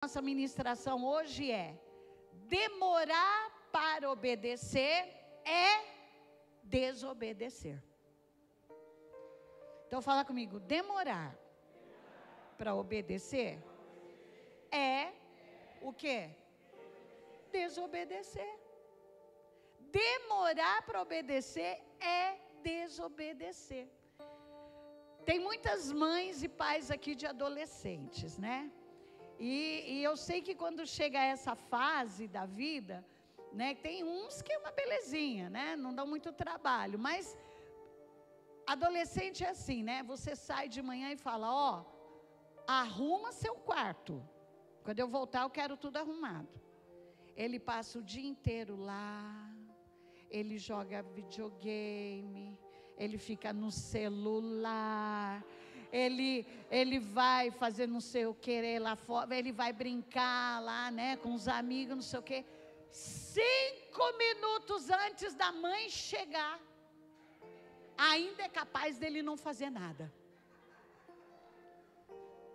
Nossa ministração hoje é: demorar para obedecer é desobedecer. Então fala comigo: demorar para obedecer é o quê? Desobedecer. Demorar para obedecer é desobedecer. Tem muitas mães e pais aqui de adolescentes, né? E eu sei que quando chega essa fase da vida, né, tem uns que é uma belezinha, né? Não dão muito trabalho, mas adolescente é assim, né? Você sai de manhã e fala: ó, arruma seu quarto. Quando eu voltar, eu quero tudo arrumado. Ele passa o dia inteiro lá, ele joga videogame, ele fica no celular, ele vai fazer não sei o que lá fora, ele vai brincar lá, né, com os amigos, não sei o que. 5 minutos antes da mãe chegar, ainda é capaz dele não fazer nada.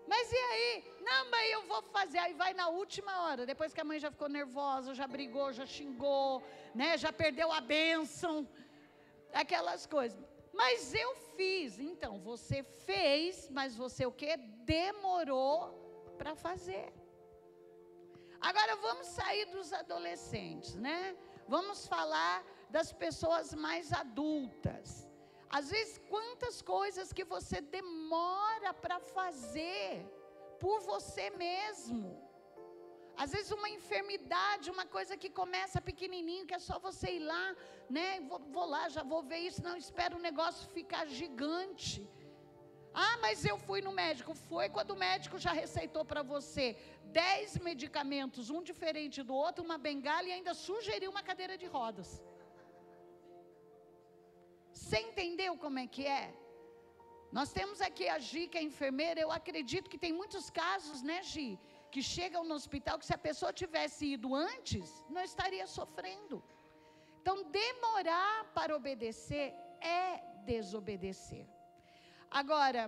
Mas e aí? Não, mãe, eu vou fazer. Aí vai na última hora, depois que a mãe já ficou nervosa, já brigou, já xingou, né, já perdeu a bênção, aquelas coisas. Mas eu fiz. Então, você fez, mas você o quê? Demorou para fazer. Agora vamos sair dos adolescentes, né? Vamos falar das pessoas mais adultas. Às vezes, quantas coisas que você demora para fazer por você mesmo. Às vezes uma enfermidade, uma coisa que começa pequenininho, que é só você ir lá, né? Vou lá, já vou ver isso, não, espera o negócio ficar gigante. Ah, mas eu fui no médico. Foi quando o médico já receitou para você 10 medicamentos, um diferente do outro, uma bengala, e ainda sugeriu uma cadeira de rodas. Você entendeu como é que é? Nós temos aqui a Gi, que é enfermeira. Eu acredito que tem muitos casos, né, Gi, que chegam no hospital que se a pessoa tivesse ido antes, não estaria sofrendo. Então, demorar para obedecer é desobedecer. Agora,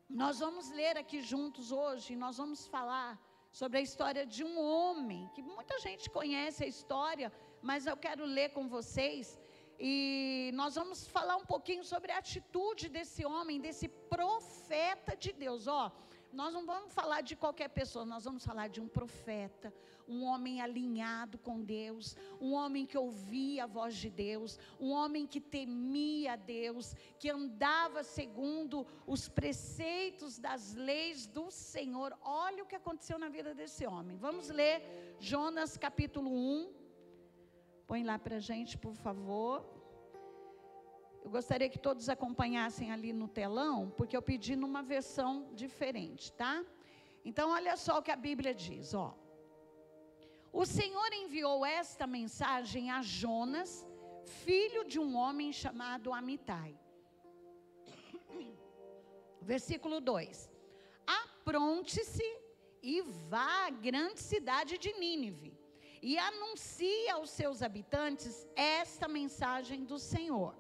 nós vamos ler aqui juntos hoje, nós vamos falar sobre a história de um homem, que muita gente conhece a história, mas eu quero ler com vocês. E nós vamos falar um pouquinho sobre a atitude desse homem, desse profeta de Deus. Ó, nós não vamos falar de qualquer pessoa, nós vamos falar de um profeta, um homem alinhado com Deus, um homem que ouvia a voz de Deus, um homem que temia a Deus, que andava segundo os preceitos das leis do Senhor. Olha o que aconteceu na vida desse homem. Vamos ler Jonas capítulo 1. Põe lá para a gente, por favor. Eu gostaria que todos acompanhassem ali no telão, porque eu pedi numa versão diferente, tá? Então, olha só o que a Bíblia diz, ó. O Senhor enviou esta mensagem a Jonas, filho de um homem chamado Amitai. Versículo 2. Apronte-se e vá à grande cidade de Nínive, e anuncie aos seus habitantes esta mensagem do Senhor: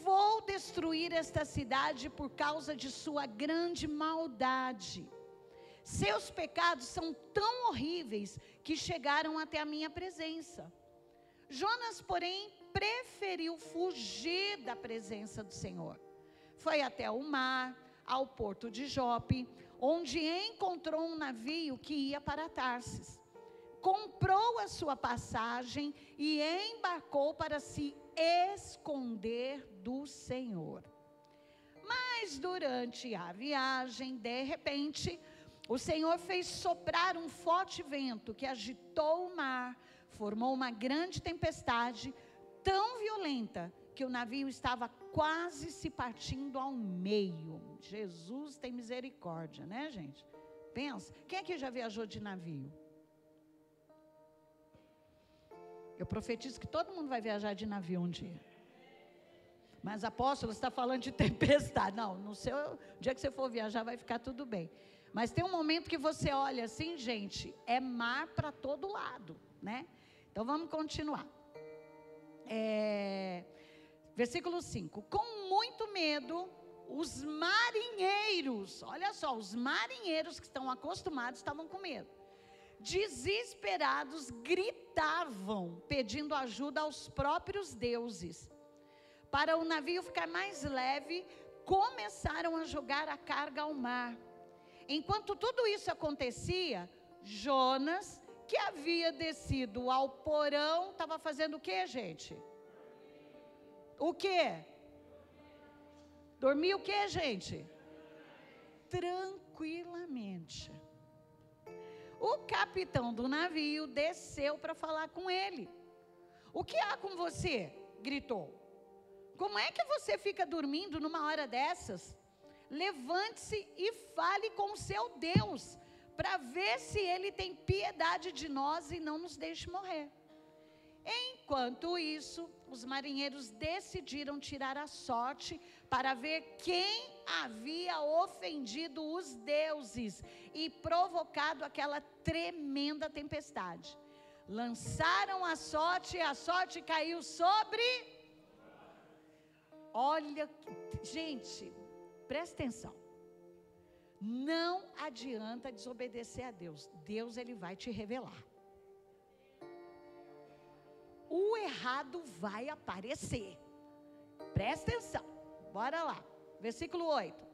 vou destruir esta cidade por causa de sua grande maldade. Seus pecados são tão horríveis que chegaram até a minha presença. Jonas, porém, preferiu fugir da presença do Senhor. Foi até o mar, ao porto de Jope, onde encontrou um navio que ia para Tarsis. Comprou a sua passagem e embarcou para se esconder do Senhor. Mas durante a viagem, de repente, o Senhor fez soprar um forte vento que agitou o mar, formou uma grande tempestade tão violenta que o navio estava quase se partindo ao meio. Jesus tem misericórdia, né, gente? Pensa, quem aqui já viajou de navio? Eu profetizo que todo mundo vai viajar de navio um dia. Mas apóstolo, você está falando de tempestade. Não, no dia que você for viajar vai ficar tudo bem. Mas tem um momento que você olha assim, gente, é mar para todo lado, né? Então vamos continuar. Versículo 5. Com muito medo, os marinheiros, olha só, os marinheiros que estão acostumados estavam com medo. Desesperados, gritavam, pedindo ajuda aos próprios deuses. Para o navio ficar mais leve, começaram a jogar a carga ao mar. Enquanto tudo isso acontecia, Jonas, que havia descido ao porão, estava fazendo o quê, gente? O quê? Dormia o quê, gente? Tranquilamente. O capitão do navio desceu para falar com ele. O que há com você? Gritou. Como é que você fica dormindo numa hora dessas? Levante-se e fale com o seu Deus, para ver se ele tem piedade de nós e não nos deixe morrer. Enquanto isso, os marinheiros decidiram tirar a sorte para ver quem havia ofendido os deuses e provocado aquela tremenda tempestade. Lançaram a sorte e a sorte caiu sobre... Olha, gente, presta atenção. Não adianta desobedecer a Deus. Deus, ele vai te revelar. O errado vai aparecer. Presta atenção. Bora lá. Versículo 8.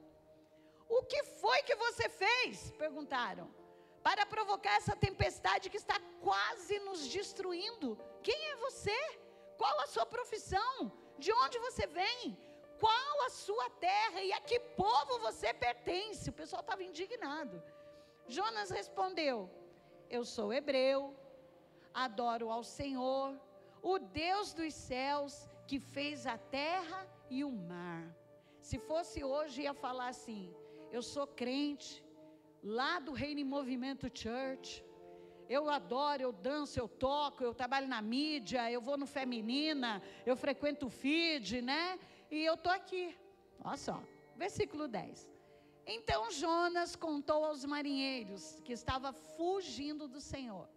O que foi que você fez? Perguntaram. Para provocar essa tempestade que está quase nos destruindo. Quem é você? Qual a sua profissão? De onde você vem? Qual a sua terra e a que povo você pertence? O pessoal estava indignado. Jonas respondeu: eu sou hebreu, adoro ao Senhor, o Deus dos céus, que fez a terra e o mar. Se fosse hoje, ia falar assim: eu sou crente, lá do Reino em Movimento Church, eu adoro, eu danço, eu toco, eu trabalho na mídia, eu vou no Feminina, eu frequento o feed, né? E eu estou aqui. Olha só, versículo 10. Então Jonas contou aos marinheiros que estava fugindo do Senhor.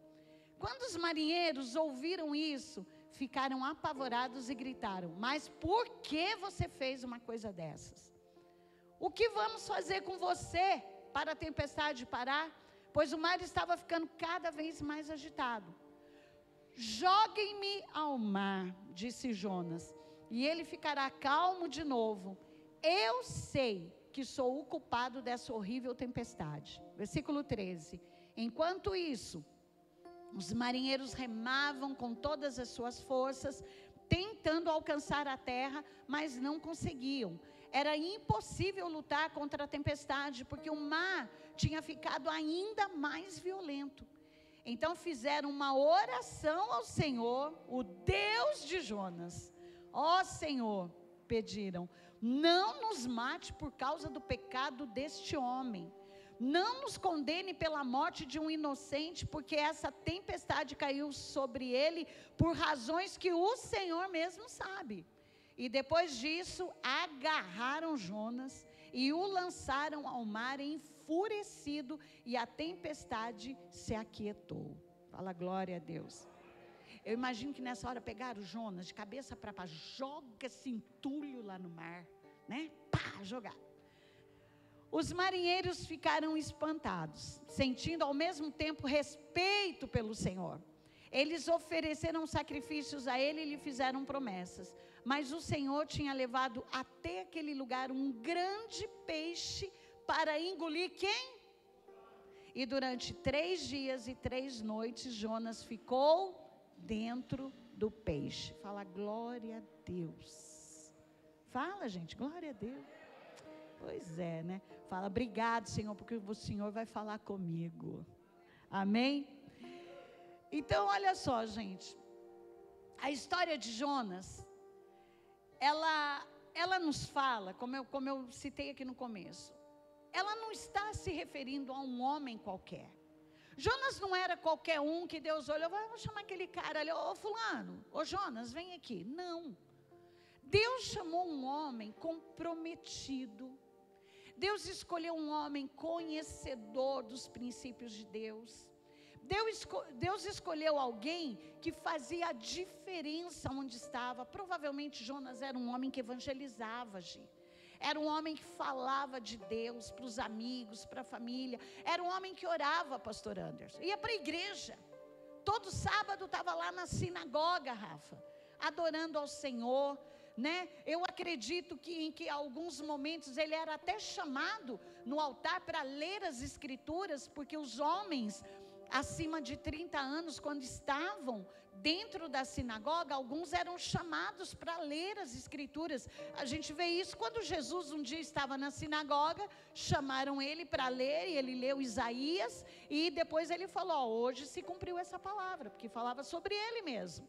Quando os marinheiros ouviram isso, ficaram apavorados e gritaram: mas por que você fez uma coisa dessas? O que vamos fazer com você para a tempestade parar? Pois o mar estava ficando cada vez mais agitado. Joguem-me ao mar, disse Jonas, e ele ficará calmo de novo. Eu sei que sou o culpado dessa horrível tempestade. Versículo 13. Enquanto isso, os marinheiros remavam com todas as suas forças, tentando alcançar a terra, mas não conseguiam. Era impossível lutar contra a tempestade, porque o mar tinha ficado ainda mais violento. Então fizeram uma oração ao Senhor, o Deus de Jonas. Ó Senhor, pediram, não nos mate por causa do pecado deste homem. Não nos condene pela morte de um inocente, porque essa tempestade caiu sobre ele por razões que o Senhor mesmo sabe. E depois disso, agarraram Jonas e o lançaram ao mar enfurecido, e a tempestade se aquietou. Fala glória a Deus. Eu imagino que nessa hora pegaram Jonas de cabeça para baixo, joga esse entulho lá no mar, né? Pá, jogar. Os marinheiros ficaram espantados, sentindo ao mesmo tempo respeito pelo Senhor. Eles ofereceram sacrifícios a ele e lhe fizeram promessas. Mas o Senhor tinha levado até aquele lugar um grande peixe para engolir quem? E durante 3 dias e 3 noites, Jonas ficou dentro do peixe. Fala glória a Deus. Fala, gente, glória a Deus. Pois é, né? Fala, obrigado, Senhor, porque o Senhor vai falar comigo. Amém? Então, olha só, gente. A história de Jonas, ela nos fala, como eu citei aqui no começo, ela não está se referindo a um homem qualquer. Jonas não era qualquer um que Deus olhou, vou chamar aquele cara ali, ô fulano, ô Jonas, vem aqui. Não. Deus chamou um homem comprometido. Deus escolheu um homem conhecedor dos princípios de Deus. Deus escolheu alguém que fazia a diferença onde estava. Provavelmente Jonas era um homem que evangelizava, Era um homem que falava de Deus para os amigos, para a família. Era um homem que orava, pastor Anderson. Ia para a igreja. Todo sábado estava lá na sinagoga, Rafa, adorando ao Senhor, né? Eu acredito que em alguns momentos ele era até chamado no altar para ler as escrituras, porque os homens acima de 30 anos, quando estavam dentro da sinagoga, alguns eram chamados para ler as escrituras. A gente vê isso quando Jesus um dia estava na sinagoga, chamaram ele para ler, e ele leu Isaías, e depois ele falou, hoje se cumpriu essa palavra, porque falava sobre ele mesmo.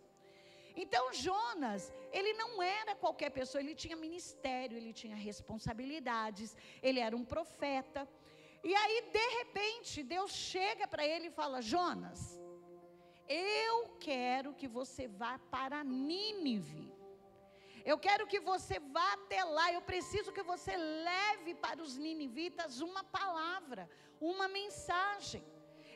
Então Jonas, ele não era qualquer pessoa, ele tinha ministério, ele tinha responsabilidades, ele era um profeta. E aí de repente Deus chega para ele e fala, Jonas, eu quero que você vá para Nínive, eu quero que você vá até lá, eu preciso que você leve para os ninivitas uma palavra, uma mensagem.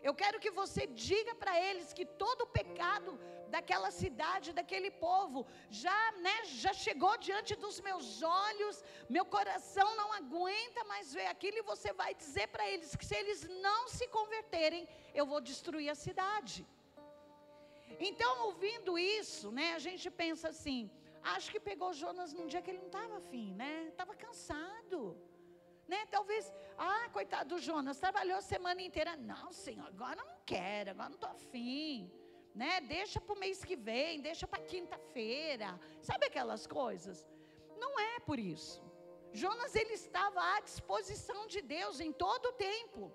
Eu quero que você diga para eles que todo o pecado daquela cidade, daquele povo, já chegou diante dos meus olhos, meu coração não aguenta mais ver aquilo, e você vai dizer para eles que se eles não se converterem, eu vou destruir a cidade. Então, ouvindo isso, a gente pensa assim, acho que pegou Jonas num dia que ele não estava afim, estava cansado. Talvez, coitado do Jonas, trabalhou a semana inteira, não Senhor, agora não quero, agora não estou afim, deixa para o mês que vem, deixa para quinta-feira, sabe aquelas coisas? Não é por isso. Jonas, ele estava à disposição de Deus em todo o tempo,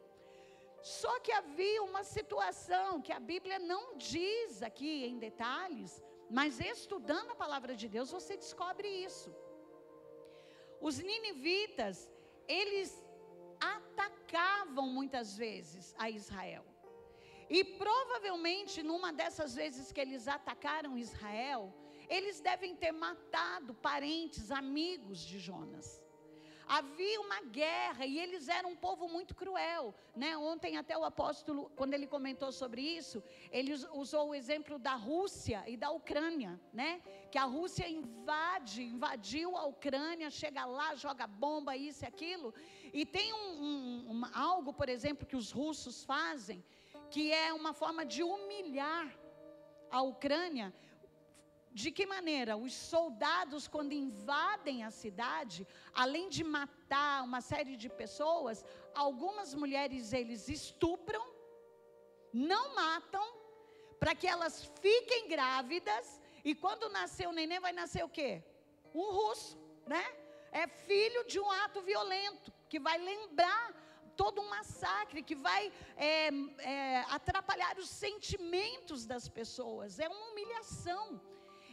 só que havia uma situação que a Bíblia não diz aqui em detalhes, mas estudando a palavra de Deus você descobre isso. Os ninivitas, eles atacavam muitas vezes a Israel, e provavelmente numa dessas vezes que eles atacaram Israel, eles devem ter matado parentes, amigos de Jonas. Havia uma guerra e eles eram um povo muito cruel, Ontem até o apóstolo, quando ele comentou sobre isso, ele usou o exemplo da Rússia e da Ucrânia, que a Rússia invadiu a Ucrânia, chega lá, joga bomba, isso e aquilo, e tem algo, por exemplo, que os russos fazem, que é uma forma de humilhar a Ucrânia. De que maneira? Os soldados, quando invadem a cidade, além de matar uma série de pessoas, algumas mulheres eles estupram, não matam, para que elas fiquem grávidas, e quando nascer o neném vai nascer o quê? Um russo, É filho de um ato violento, que vai lembrar todo um massacre, que vai atrapalhar os sentimentos das pessoas, é uma humilhação.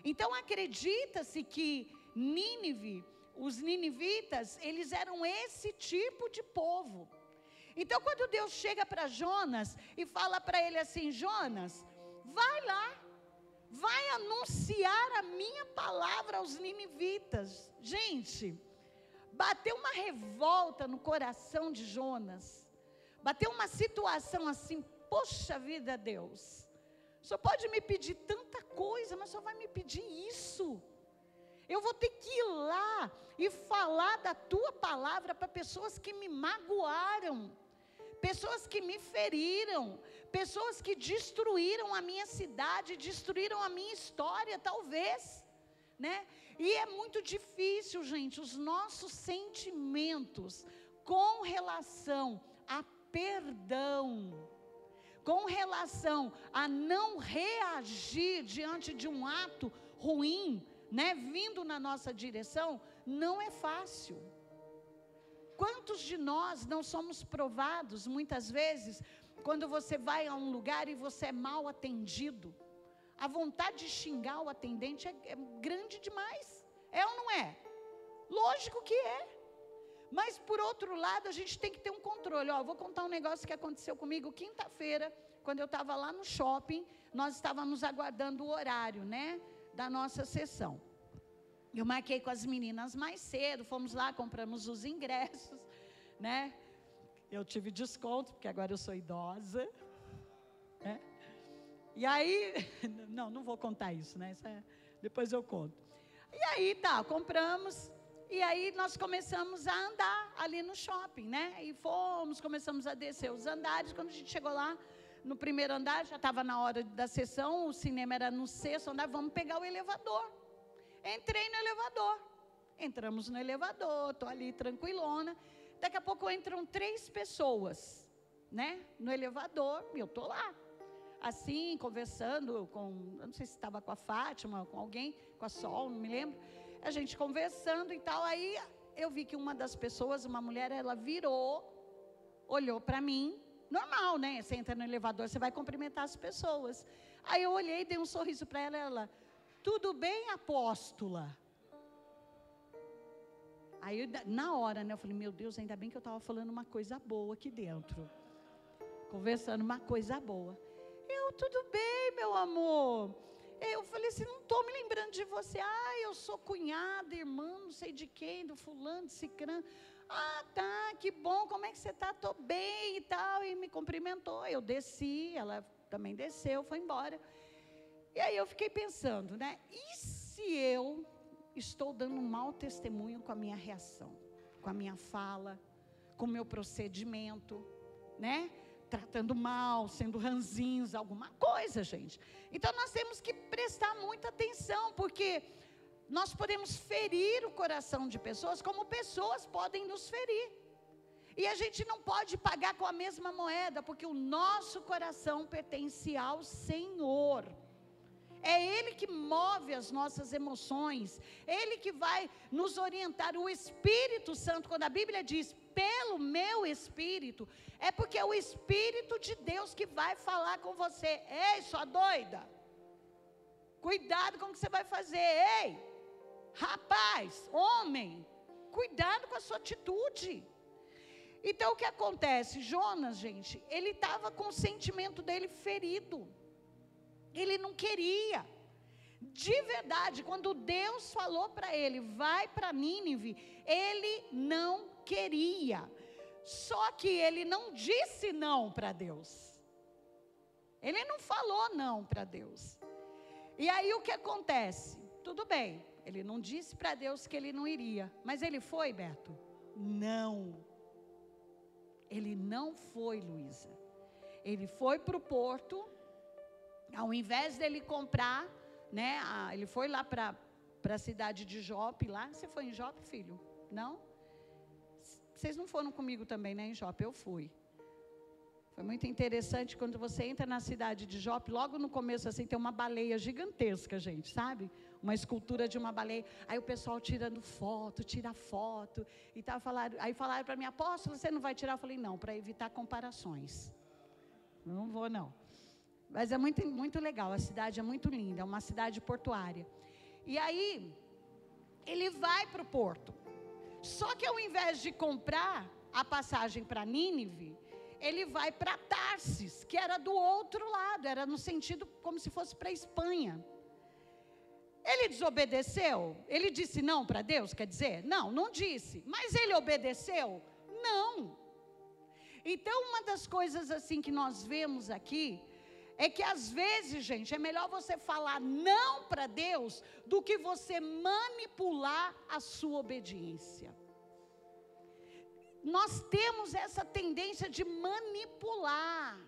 Então acredita-se que Nínive, os ninivitas, eles eram esse tipo de povo. Então quando Deus chega para Jonas e fala para ele assim, Jonas, vai lá, vai anunciar a minha palavra aos ninivitas. Gente, bateu uma revolta no coração de Jonas, bateu uma situação assim, poxa vida, Deus, o Senhor pode me pedir tanta coisa, mas o Senhor vai me pedir isso? Eu vou ter que ir lá e falar da tua palavra para pessoas que me magoaram, pessoas que me feriram, pessoas que destruíram a minha cidade, destruíram a minha história, talvez, E é muito difícil, gente, os nossos sentimentos com relação a perdão, com relação a não reagir diante de um ato ruim, vindo na nossa direção, não é fácil. Quantos de nós não somos provados, muitas vezes, quando você vai a um lugar e você é mal atendido, a vontade de xingar o atendente é grande demais, ou não é? Lógico que é. Mas por outro lado a gente tem que ter um controle. Vou contar um negócio que aconteceu comigo quinta-feira, quando eu estava lá no shopping, nós estávamos aguardando o horário, da nossa sessão. Eu marquei com as meninas mais cedo, fomos lá, compramos os ingressos, Eu tive desconto, porque agora eu sou idosa, E aí, não vou contar isso, depois eu conto. E aí compramos. E aí nós começamos a andar ali no shopping, né? E começamos a descer os andares. Quando a gente chegou lá, no primeiro andar, já estava na hora da sessão, o cinema era no 6º andar, vamos pegar o elevador. Entrei no elevador. Entramos no elevador, estou ali tranquilona. Daqui a pouco entram 3 pessoas, né? No elevador, e eu estou lá. Assim, conversando com, eu não sei se estava com a Fátima, com alguém, com a Sol, não me lembro. A gente conversando e tal, aí eu vi que uma das pessoas, uma mulher, ela virou, olhou para mim, normal, né? Você entra no elevador, você vai cumprimentar as pessoas. Aí eu olhei, dei um sorriso para ela, tudo bem, apóstola? Aí, na hora, né, eu falei, meu Deus, ainda bem que eu estava falando uma coisa boa aqui dentro. Conversando uma coisa boa. Tudo bem, meu amor. Eu falei assim, não estou me lembrando de você. Eu sou cunhada, irmã, não sei de quem, do fulano, de cicrano. Tá, que bom, como é que você está? Estou bem e tal. E me cumprimentou, eu desci, ela também desceu, foi embora. E aí eu fiquei pensando, né? E se eu estou dando um mau testemunho com a minha reação, com a minha fala, com o meu procedimento, né? Tratando mal, sendo ranzinhos, alguma coisa, gente. Então, nós temos que prestar muita atenção, porque nós podemos ferir o coração de pessoas, como pessoas podem nos ferir. E a gente não pode pagar com a mesma moeda, porque o nosso coração pertence ao Senhor. É Ele que move as nossas emoções, Ele que vai nos orientar. O Espírito Santo, quando a Bíblia diz, pelo meu Espírito, é porque é o Espírito de Deus que vai falar com você. Ei, sua doida, cuidado com o que você vai fazer. Ei, rapaz, homem, cuidado com a sua atitude. Então o que acontece? Jonas, gente, ele estava com o sentimento dele ferido. Ele não queria. De verdade, quando Deus falou para ele, vai para Nínive, ele não queria. Só que ele não disse não para Deus. Ele não falou não para Deus. E aí o que acontece? Tudo bem, ele não disse para Deus que ele não iria. Mas ele foi, Beto? Não. Ele não foi, Luísa. Ele foi para o porto. Ao invés dele comprar, né? Ele foi lá para a cidade de Jope, lá. Você foi em Jope, filho? Não? Vocês não foram comigo também, né, em Jope? Eu fui. Foi muito interessante, quando você entra na cidade de Jope, logo no começo, assim, tem uma baleia gigantesca, gente, sabe? Uma escultura de uma baleia. Aí o pessoal tirando foto, tira foto. E tá, aí falaram para mim, apóstolo, você não vai tirar? Eu falei, não, para evitar comparações. Não vou, não. Mas é muito, muito legal, a cidade é muito linda, é uma cidade portuária. E aí, ele vai para o porto. Só que ao invés de comprar a passagem para Nínive, ele vai para Tarsis, que era do outro lado, era no sentido como se fosse para a Espanha. Ele desobedeceu? Ele disse não para Deus, quer dizer? Não, não disse. Mas ele obedeceu? Não. Então, uma das coisas assim que nós vemos aqui, é que às vezes, gente, é melhor você falar não para Deus do que você manipular a sua obediência. Nós temos essa tendência de manipular,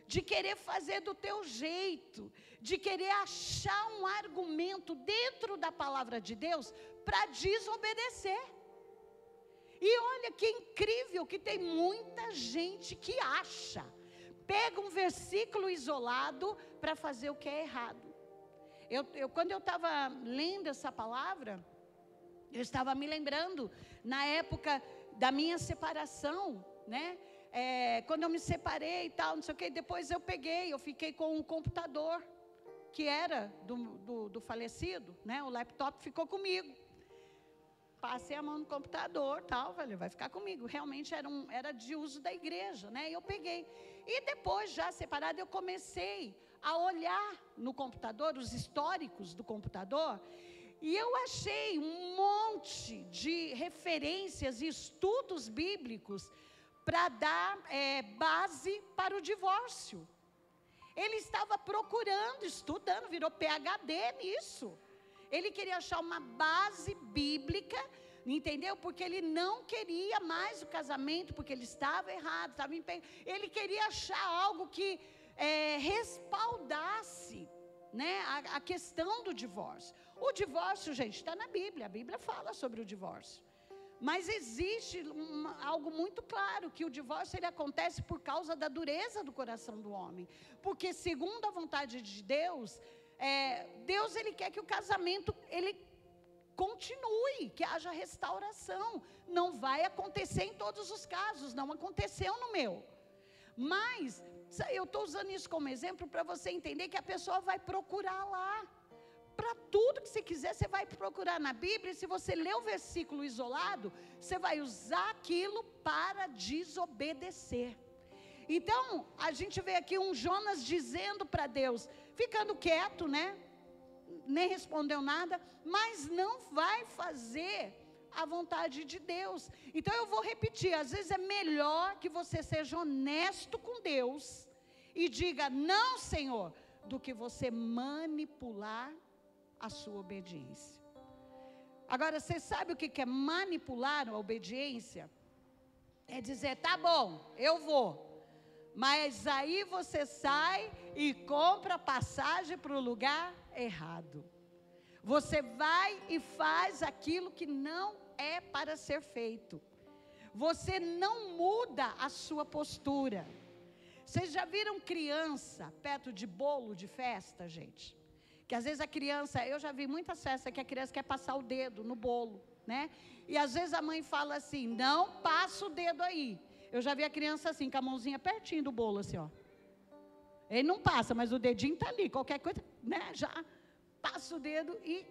de querer fazer do teu jeito, de querer achar um argumento dentro da palavra de Deus para desobedecer. E olha que incrível que tem muita gente que acha. Pega um versículo isolado para fazer o que é errado. Quando eu estava lendo essa palavra, eu estava me lembrando, na época da minha separação, né? Quando eu me separei e tal, não sei o que, depois eu fiquei com um computador, que era do falecido, né? O laptop ficou comigo. Passei a mão no computador, tal, vai ficar comigo. Realmente era de uso da igreja, né? Eu peguei. E depois, já separado, eu comecei a olhar no computador, os históricos do computador, e eu achei um monte de referências e estudos bíblicos para dar base para o divórcio. Ele estava procurando, estudando, virou PhD nisso. Ele queria achar uma base bíblica entendeu? Porque ele não queria mais o casamento, porque ele estava errado, ele queria achar algo que respaldasse, né, a questão do divórcio. O divórcio, gente, está na Bíblia, a Bíblia fala sobre o divórcio. Mas existe algo muito claro, que o divórcio ele acontece por causa da dureza do coração do homem. Porque segundo a vontade de Deus, Deus ele quer que o casamento ele continue, que haja restauração. Não vai acontecer em todos os casos, não aconteceu no meu. Mas eu estou usando isso como exemplo para você entender que a pessoa vai procurar lá. Para tudo que você quiser, você vai procurar na Bíblia, e se você ler o versículo isolado, você vai usar aquilo para desobedecer. Então, a gente vê aqui um Jonas dizendo para Deus, ficando quieto, né? Nem respondeu nada, mas não vai fazer a vontade de Deus. Então eu vou repetir, às vezes é melhor que você seja honesto com Deus, e diga, não, Senhor, do que você manipular a sua obediência. Agora, você sabe o que é manipular a obediência? É dizer, tá bom, eu vou. Mas aí você sai e compra a passagem para o lugar errado. Você vai e faz aquilo que não é para ser feito. Você não muda a sua postura. Vocês já viram criança perto de bolo de festa, gente? Que às vezes a criança, eu já vi muitas festas que a criança quer passar o dedo no bolo, né? E às vezes a mãe fala assim, não passa o dedo aí. Eu já vi a criança assim, com a mãozinha pertinho do bolo, assim, ó. Ele não passa, mas o dedinho está ali, qualquer coisa, né? Já passa o dedo e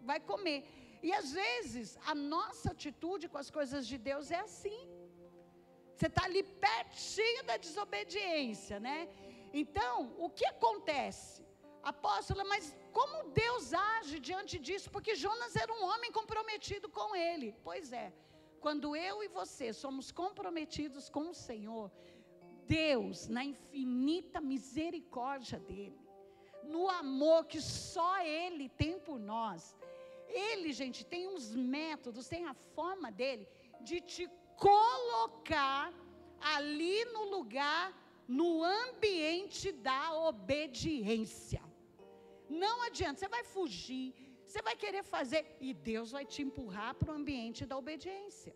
vai comer. E às vezes, a nossa atitude com as coisas de Deus é assim. Você está ali pertinho da desobediência, né? Então, o que acontece? Apóstola, mas como Deus age diante disso? Porque Jonas era um homem comprometido com ele. Pois é, quando eu e você somos comprometidos com o Senhor, Deus, na infinita misericórdia dEle, no amor que só Ele tem por nós, Ele, gente, tem uns métodos, tem a forma dEle, de te colocar ali no lugar, no ambiente da obediência. Não adianta, você vai fugir, você vai querer fazer, e Deus vai te empurrar para o ambiente da obediência.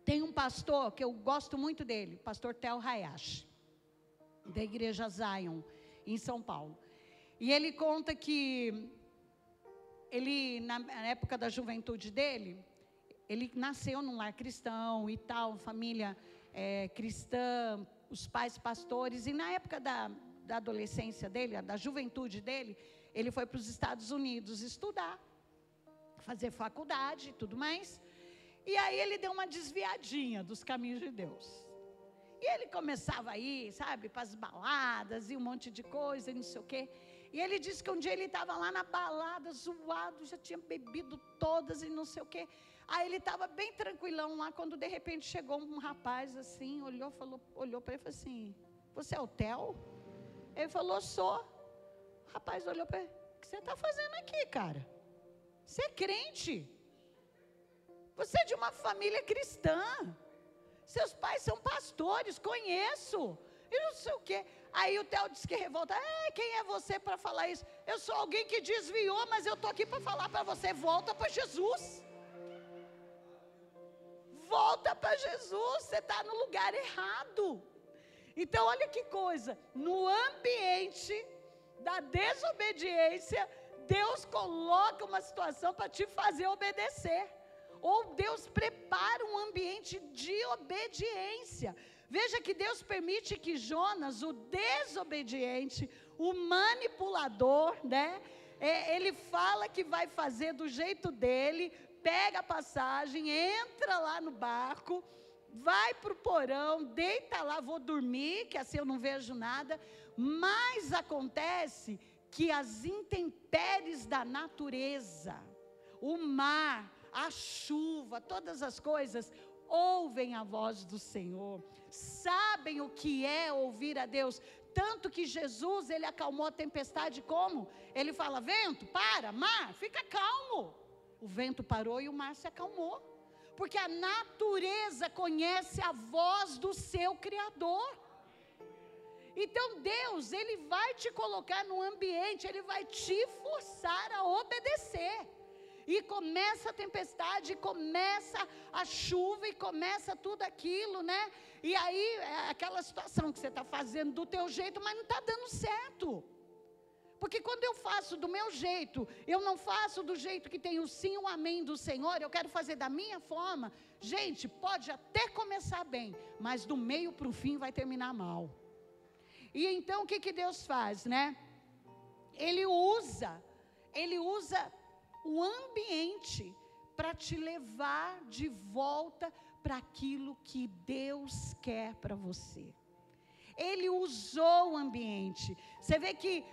Tem um pastor que eu gosto muito dele, pastor Tel Hayashi, da igreja Zion, em São Paulo. E ele conta que ele, na época da juventude dele, ele nasceu num lar cristão e tal, família cristã, os pais pastores, e na época da adolescência dele, da juventude dele, ele foi para os Estados Unidos estudar, fazer faculdade e tudo mais. E aí ele deu uma desviadinha dos caminhos de Deus. E ele começava a ir, sabe, para as baladas e um monte de coisa e não sei o quê. E ele disse que um dia ele estava lá na balada, zoado, já tinha bebido todas e não sei o quê. Aí ele estava bem tranquilão lá, quando de repente chegou um rapaz assim, olhou para ele e falou assim, você é o Theo? Ele falou, sou. O rapaz olhou para ele, o que você está fazendo aqui, cara? Você é crente? Você é de uma família cristã. Seus pais são pastores, conheço. E não sei o quê. Aí o Theo disse que revolta. Quem é você para falar isso? Eu sou alguém que desviou, mas eu estou aqui para falar para você. Volta para Jesus. Volta para Jesus. Você está no lugar errado. Então olha que coisa. No ambiente da desobediência, Deus coloca uma situação para te fazer obedecer. Ou Deus prepara um ambiente de obediência. Veja que Deus permite que Jonas, o desobediente, o manipulador, né? Ele fala que vai fazer do jeito dele, pega a passagem, entra lá no barco, vai para o porão, deita lá, vou dormir, que assim eu não vejo nada. Mas acontece que as intempéries da natureza, o mar, a chuva, todas as coisas, ouvem a voz do Senhor, sabem o que é ouvir a Deus, tanto que Jesus, ele acalmou a tempestade como? Ele fala, vento, para, mar, fica calmo, o vento parou e o mar se acalmou. Porque a natureza conhece a voz do seu Criador. Então Deus, Ele vai te colocar no ambiente, Ele vai te forçar a obedecer. E começa a tempestade, começa a chuva, e começa tudo aquilo, né? E aí, é aquela situação que você está fazendo do teu jeito, mas não está dando certo. Porque quando eu faço do meu jeito, eu não faço do jeito que tem o sim e o amém do Senhor, eu quero fazer da minha forma. Gente, pode até começar bem, mas do meio para o fim vai terminar mal. E então o que Deus faz, né? Ele usa o ambiente para te levar de volta para aquilo que Deus quer para você. Ele usou o ambiente. Você vê que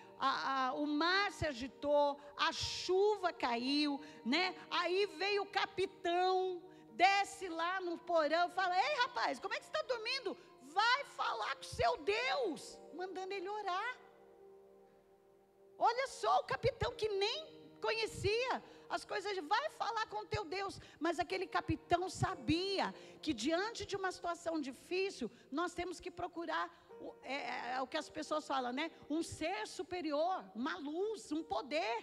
o mar se agitou, a chuva caiu, né? Aí veio o capitão, desce lá no porão, fala: ei, rapaz, como é que você está dormindo? Vai falar com seu Deus, mandando ele orar. Olha só, o capitão que nem conhecia as coisas, vai falar com o teu Deus. Mas aquele capitão sabia que diante de uma situação difícil, nós temos que procurar o que as pessoas falam, né? Um ser superior, uma luz, um poder.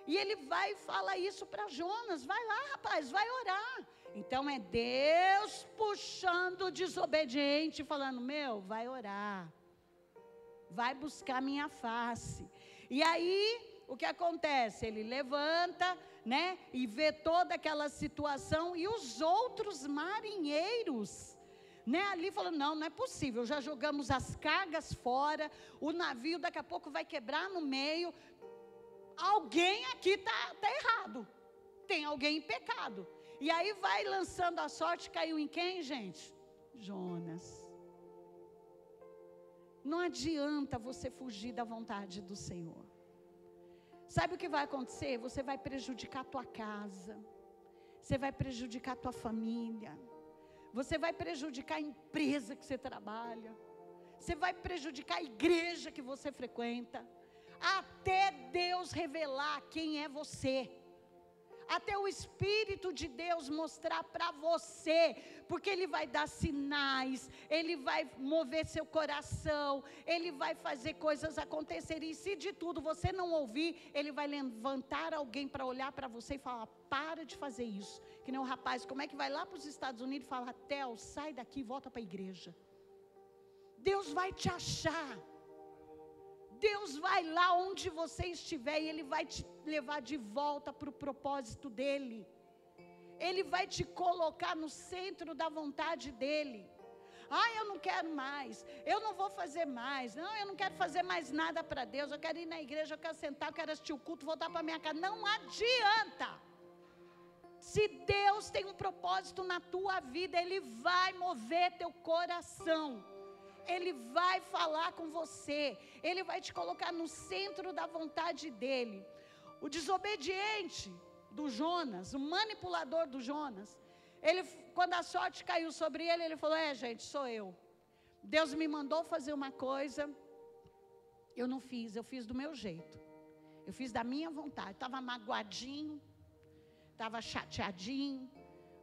E ele vai e fala isso para Jonas: vai lá, rapaz, vai orar. Então é Deus puxando o desobediente, falando: meu, vai orar, vai buscar minha face. E aí, o que acontece? Ele levanta, né, e vê toda aquela situação, e os outros marinheiros, né, ali falando: não é possível, já jogamos as cargas fora, o navio daqui a pouco vai quebrar no meio, alguém aqui está errado, tem alguém em pecado. E aí vai lançando a sorte, caiu em quem, gente? Jonas. Não adianta você fugir da vontade do Senhor. Sabe o que vai acontecer? Você vai prejudicar a tua casa, você vai prejudicar a tua família, você vai prejudicar a empresa que você trabalha, você vai prejudicar a igreja que você frequenta, até Deus revelar quem é você, até o Espírito de Deus mostrar para você, porque Ele vai dar sinais, Ele vai mover seu coração, Ele vai fazer coisas acontecerem, e se de tudo você não ouvir, Ele vai levantar alguém para olhar para você e falar: para de fazer isso. Que nem o rapaz, como é que vai lá para os Estados Unidos e fala: Theo, sai daqui e volta para a igreja. Deus vai te achar. Deus vai lá onde você estiver e Ele vai te levar de volta para o propósito dEle. Ele vai te colocar no centro da vontade dEle. Eu não quero mais, eu não vou fazer mais, não, eu não quero fazer mais nada para Deus, eu quero ir na igreja, eu quero sentar, eu quero assistir o culto, voltar para minha casa. Não adianta. Se Deus tem um propósito na tua vida, Ele vai mover teu coração. Ele vai falar com você, Ele vai te colocar no centro da vontade dEle. O desobediente do Jonas, o manipulador do Jonas, ele, quando a sorte caiu sobre ele, ele falou: gente, sou eu. Deus me mandou fazer uma coisa, eu não fiz, eu fiz do meu jeito, eu fiz da minha vontade. Estava magoadinho, estava chateadinho,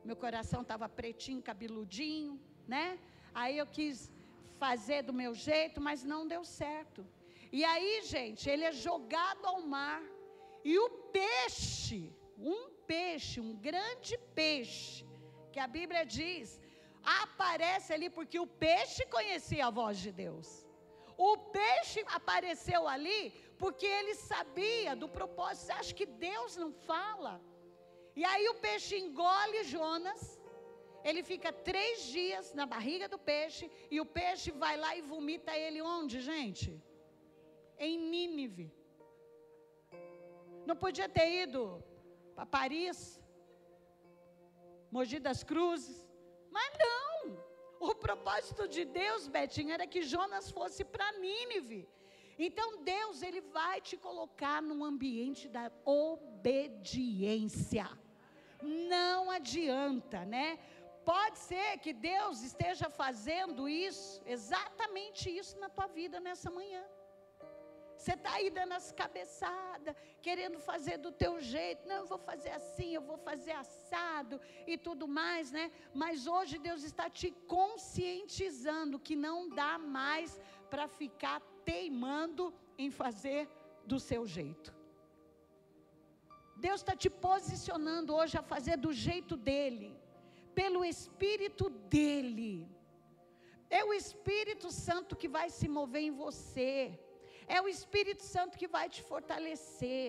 meu coração estava pretinho, cabeludinho, né? Aí eu quis fazer do meu jeito, mas não deu certo. E aí, gente, ele é jogado ao mar, e o peixe, um grande peixe, que a Bíblia diz, aparece ali, porque o peixe conhecia a voz de Deus. O peixe apareceu ali, porque ele sabia do propósito. Você acha que Deus não fala? E aí o peixe engole Jonas. Ele fica 3 dias na barriga do peixe, e o peixe vai lá e vomita ele onde, gente? Em Nínive. Não podia ter ido para Paris, Mogi das Cruzes, mas não. O propósito de Deus, Betinho, era que Jonas fosse para Nínive. Então Deus, Ele vai te colocar num ambiente da obediência. Não adianta, né? Pode ser que Deus esteja fazendo isso, exatamente isso na tua vida nessa manhã. Você está aí dando as cabeçadas, querendo fazer do teu jeito. Não, eu vou fazer assim, eu vou fazer assado e tudo mais, né? Mas hoje Deus está te conscientizando que não dá mais para ficar teimando em fazer do seu jeito. Deus está te posicionando hoje a fazer do jeito dEle, pelo Espírito dEle. É o Espírito Santo que vai se mover em você. É o Espírito Santo que vai te fortalecer.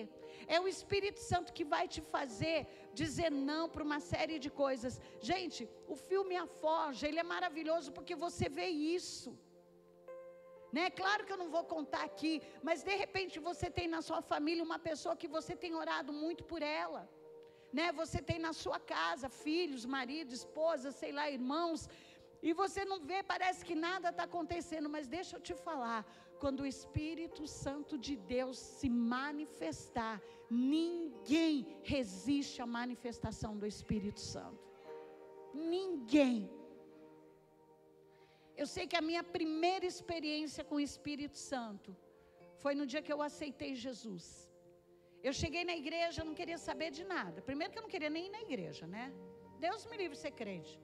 É o Espírito Santo que vai te fazer dizer não para uma série de coisas. Gente, o filme A Forja, ele é maravilhoso porque você vê isso. Né? Claro que eu não vou contar aqui, mas de repente você tem na sua família uma pessoa que você tem orado muito por ela. Né? Você tem na sua casa filhos, marido, esposa, sei lá, irmãos, e você não vê, parece que nada está acontecendo, mas deixa eu te falar, quando o Espírito Santo de Deus se manifestar, ninguém resiste à manifestação do Espírito Santo. Ninguém. Eu sei que a minha primeira experiência com o Espírito Santo foi no dia que eu aceitei Jesus. Eu cheguei na igreja, não queria saber de nada. Primeiro que eu não queria nem ir na igreja, né? Deus me livre de ser crente.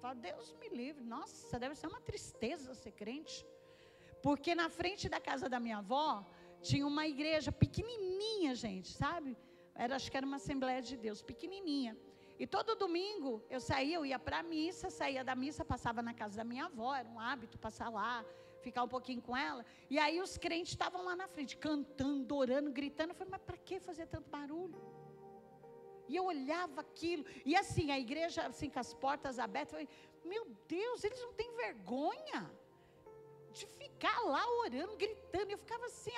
Falo, Deus me livre. Nossa, deve ser uma tristeza ser crente. Porque na frente da casa da minha avó, tinha uma igreja pequenininha, gente, sabe? Acho que era uma Assembleia de Deus, pequenininha. E todo domingo eu saía, eu ia para a missa, saía da missa, passava na casa da minha avó, era um hábito passar lá, ficar um pouquinho com ela. E aí os crentes estavam lá na frente, cantando, orando, gritando. Eu falei, mas para que fazer tanto barulho? E eu olhava aquilo, e assim, a igreja assim, com as portas abertas, eu falei, meu Deus, eles não têm vergonha de ficar lá orando, gritando. Eu ficava assim,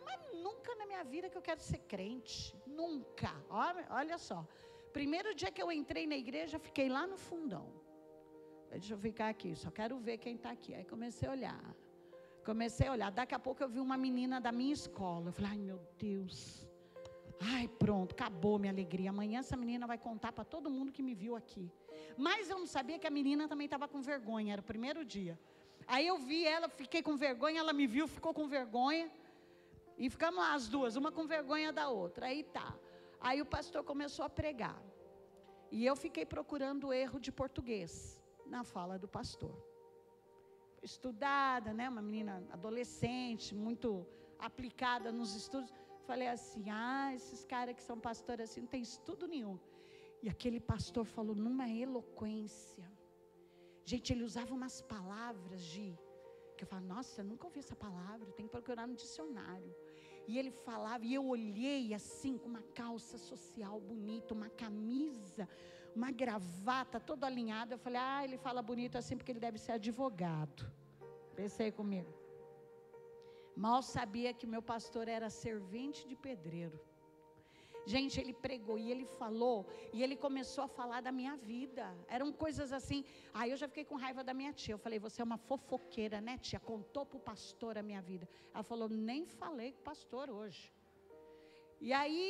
mas nunca na minha vida que eu quero ser crente, nunca. Olha só, primeiro dia que eu entrei na igreja, fiquei lá no fundão. Deixa eu ficar aqui, só quero ver quem está aqui. Aí comecei a olhar, daqui a pouco eu vi uma menina da minha escola. Eu falei, ai meu Deus, ai pronto, acabou minha alegria, amanhã essa menina vai contar para todo mundo que me viu aqui. Mas eu não sabia que a menina também estava com vergonha, era o primeiro dia. Aí eu vi ela, fiquei com vergonha, ela me viu, ficou com vergonha, e ficamos lá as duas, uma com vergonha da outra. Aí tá, aí o pastor começou a pregar, e eu fiquei procurando o erro de português na fala do pastor. Estudada, né, uma menina adolescente, muito aplicada nos estudos. Falei assim, esses caras que são pastores assim, não tem estudo nenhum. E aquele pastor falou numa eloquência. Gente, ele usava umas palavras que eu falava, nossa, eu nunca ouvi essa palavra, eu tenho que procurar no dicionário. E ele falava, e eu olhei assim, com uma calça social bonita, uma camisa, uma gravata, todo alinhado. Eu falei, ele fala bonito assim, porque ele deve ser advogado. Pensei comigo. Mal sabia que meu pastor era servente de pedreiro. Gente, ele pregou e ele falou, e ele começou a falar da minha vida. Eram coisas assim. Aí eu já fiquei com raiva da minha tia. Eu falei, você é uma fofoqueira, né, tia? Contou para o pastor a minha vida. Ela falou, nem falei com o pastor hoje. E aí,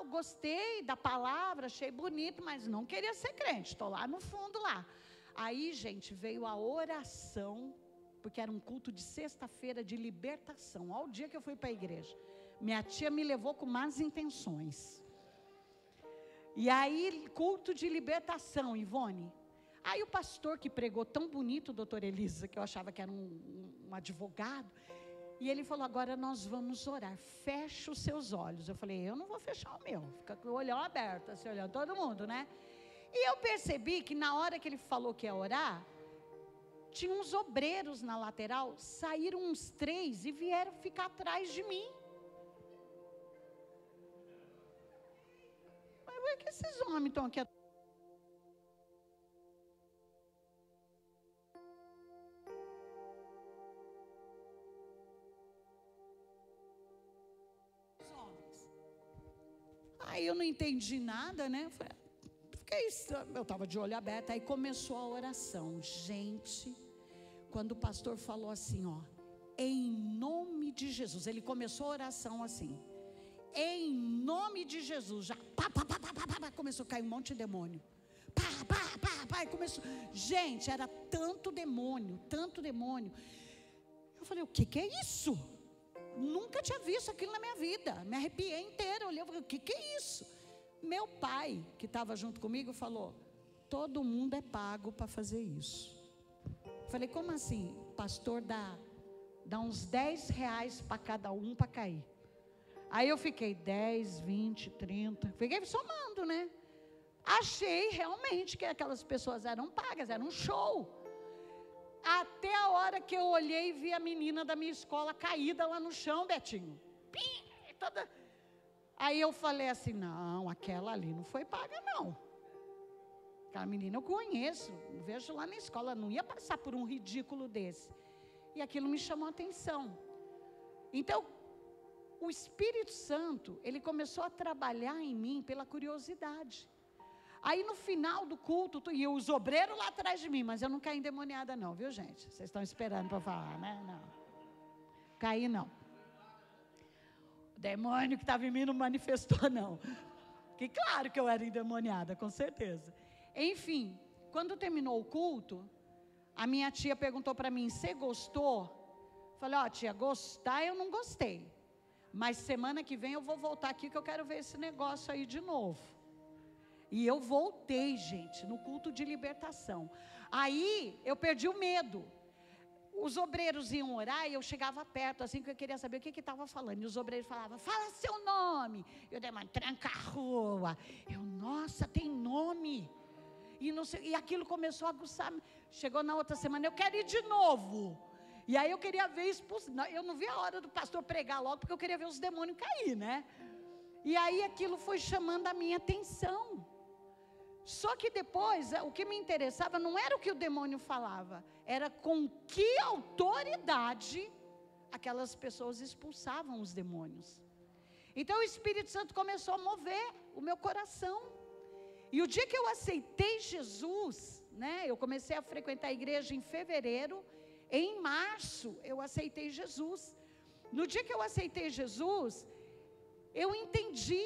gostei da palavra, achei bonito, mas não queria ser crente. Estou lá no fundo lá. Aí, gente, veio a oração, porque era um culto de sexta-feira de libertação. Olha o dia que eu fui para a igreja. Minha tia me levou com más intenções. E aí, culto de libertação, Ivone. Aí o pastor que pregou tão bonito, o doutor Elisa, que eu achava que era um advogado, e ele falou, agora nós vamos orar, fecha os seus olhos. Eu falei, eu não vou fechar o meu, fica com o olhão aberto, assim, olhando todo mundo, né? E eu percebi que na hora que ele falou que ia orar, tinha uns obreiros na lateral, saíram uns 3 e vieram ficar atrás de mim. Por que esses homens estão aqui? Os homens. Aí eu não entendi nada, né? Eu estava de olho aberto. Aí começou a oração. Gente, quando o pastor falou assim, em nome de Jesus, ele começou a oração assim. Em nome de Jesus, já começou a cair um monte de demônio. Começou. Gente, era tanto demônio. Eu falei, o que é isso? nunca tinha visto aquilo na minha vida. Me arrepiei inteira, olhei, o que é isso? Meu pai, que estava junto comigo, falou: todo mundo é pago para fazer isso. Falei: como assim? Pastor dá uns 10 reais para cada um para cair. Aí eu fiquei 10, 20, 30, fiquei somando, né? Achei realmente que aquelas pessoas eram pagas, era um show. Até a hora que eu olhei e vi a menina da minha escola caída lá no chão, Betinho. Toda... Aí eu falei assim: não, aquela ali não foi paga não. Aquela menina eu conheço, vejo lá na escola, não ia passar por um ridículo desse. E aquilo me chamou a atenção. Então, o Espírito Santo, ele começou a trabalhar em mim pela curiosidade. Aí no final do culto, e os obreiros lá atrás de mim, mas eu não caí endemoniada não, viu gente? Vocês estão esperando para falar, né? Não. Caí não. O demônio que estava em mim não manifestou não. Que claro que eu era endemoniada, com certeza. Enfim, quando terminou o culto, a minha tia perguntou para mim: você gostou? Falei: ó, tia, gostar eu não gostei. Mas semana que vem eu vou voltar aqui que eu quero ver esse negócio aí de novo. E eu voltei, gente, no culto de libertação. Aí eu perdi o medo. Os obreiros iam orar e eu chegava perto, assim, que eu queria saber o que estava falando. E os obreiros falavam: fala seu nome. Eu dei uma tranca a rua. Eu, nossa, tem nome. E, não sei, e aquilo começou a aguçar. Chegou na outra semana: eu quero ir de novo. E aí eu queria ver expulsão. Eu não vi a hora do pastor pregar logo, porque eu queria ver os demônios cair, né? E aí aquilo foi chamando a minha atenção. Só que depois, o que me interessava não era o que o demônio falava, era com que autoridade aquelas pessoas expulsavam os demônios. Então o Espírito Santo começou a mover o meu coração. E o dia que eu aceitei Jesus, né, eu comecei a frequentar a igreja em fevereiro, em março eu aceitei Jesus. No dia que eu aceitei Jesus, eu entendi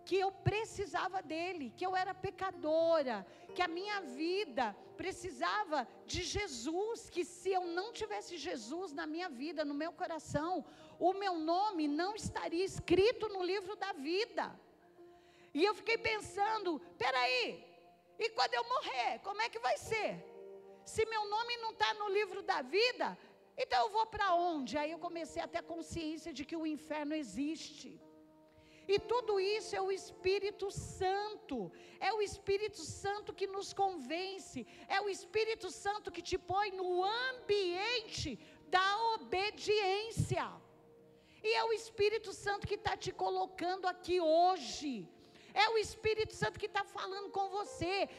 que eu precisava dele, que eu era pecadora, que a minha vida precisava de Jesus, que se eu não tivesse Jesus na minha vida, no meu coração, o meu nome não estaria escrito no livro da vida. E eu fiquei pensando: peraí, e quando eu morrer, como é que vai ser? Se meu nome não está no livro da vida, então eu vou para onde? Aí eu comecei a ter a consciência de que o inferno existe. E tudo isso é o Espírito Santo. É o Espírito Santo que nos convence. É o Espírito Santo que te põe no ambiente da obediência. E é o Espírito Santo que está te colocando aqui hoje. É o Espírito Santo que está falando com você.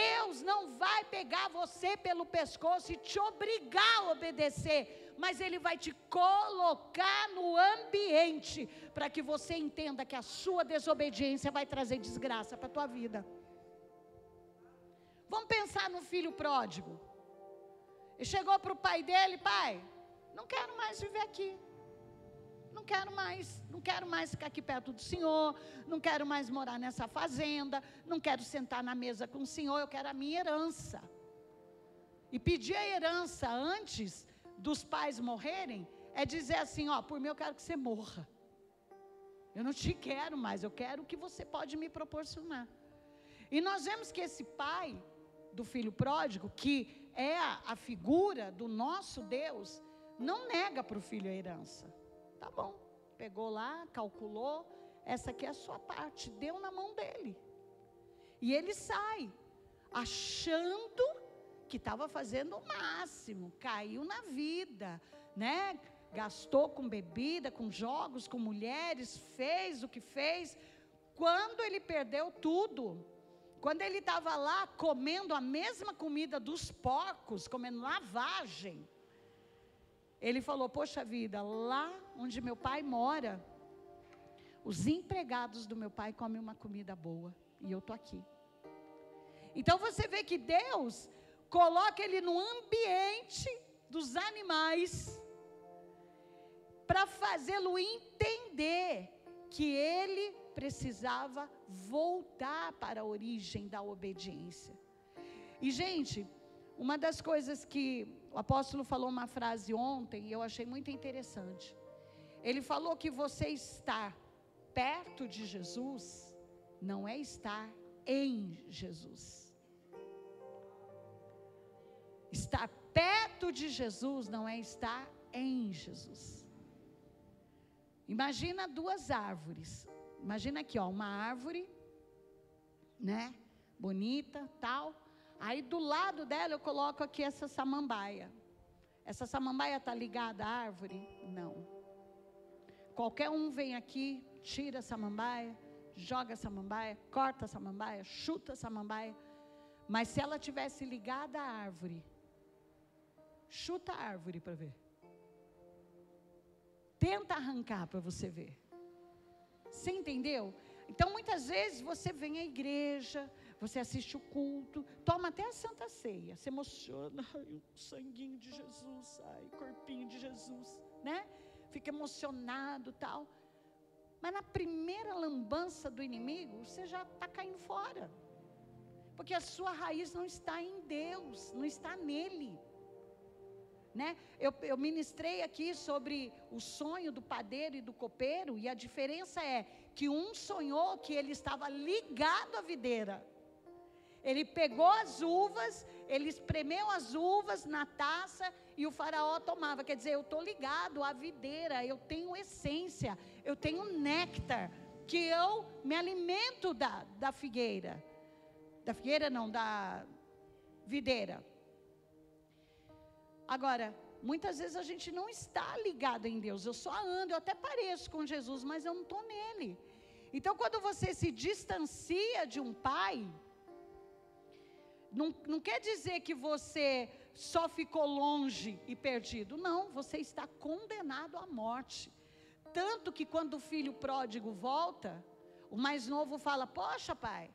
Deus não vai pegar você pelo pescoço e te obrigar a obedecer, mas Ele vai te colocar no ambiente para que você entenda que a sua desobediência vai trazer desgraça para a tua vida. Vamos pensar no filho pródigo. Ele chegou para o pai dele: pai, não quero mais viver aqui. Não quero mais ficar aqui perto do Senhor, não quero mais morar nessa fazenda, não quero sentar na mesa com o Senhor, eu quero a minha herança. E pedir a herança antes dos pais morrerem é dizer assim: ó, por mim eu quero que você morra. Eu não te quero mais, eu quero o que você pode me proporcionar. E nós vemos que esse pai do filho pródigo, que é a figura do nosso Deus, não nega para o filho a herança. Tá bom, pegou lá, calculou, essa aqui é a sua parte, deu na mão dele. E ele sai, achando que estava fazendo o máximo, caiu na vida, né? Gastou com bebida, com jogos, com mulheres, fez o que fez. Quando ele perdeu tudo, quando ele estava lá comendo a mesma comida dos porcos, comendo lavagem, ele falou: poxa vida, lá onde meu pai mora, os empregados do meu pai comem uma comida boa, e eu estou aqui. Então você vê que Deus coloca ele no ambiente dos animais, para fazê-lo entender que ele precisava voltar para a origem da obediência. E gente, uma das coisas que o apóstolo falou uma frase ontem, e eu achei muito interessante. Ele falou que você estar perto de Jesus não é estar em Jesus. Estar perto de Jesus não é estar em Jesus. Imagina duas árvores. Imagina aqui, ó, uma árvore, né? Bonita, tal. Aí do lado dela eu coloco aqui essa samambaia. Essa samambaia está ligada à árvore? Não. Qualquer um vem aqui, tira a samambaia, joga a samambaia, corta a samambaia, chuta a samambaia. Mas se ela tivesse ligada à árvore, chuta a árvore para ver. Tenta arrancar para você ver. Você entendeu? Então muitas vezes você vem à igreja, você assiste o culto, toma até a Santa Ceia, se emociona, ai, o sanguinho de Jesus, ai, o corpinho de Jesus, né? Fica emocionado, tal. Mas na primeira lambança do inimigo, você já está caindo fora. Porque a sua raiz não está em Deus, não está nele. Né? Eu ministrei aqui sobre o sonho do padeiro e do copeiro, e a diferença é que um sonhou que ele estava ligado à videira. Ele pegou as uvas, ele espremeu as uvas na taça e o faraó tomava. Quer dizer, eu estou ligado à videira, eu tenho essência, eu tenho néctar, que eu me alimento da figueira. Da figueira não, da videira. Agora, muitas vezes a gente não está ligado em Deus. Eu só ando, eu até pareço com Jesus, mas eu não estou nele. Então, quando você se distancia de um pai, não quer dizer que você só ficou longe e perdido. Não, você está condenado à morte. Tanto que quando o filho pródigo volta, o mais novo fala, poxa pai,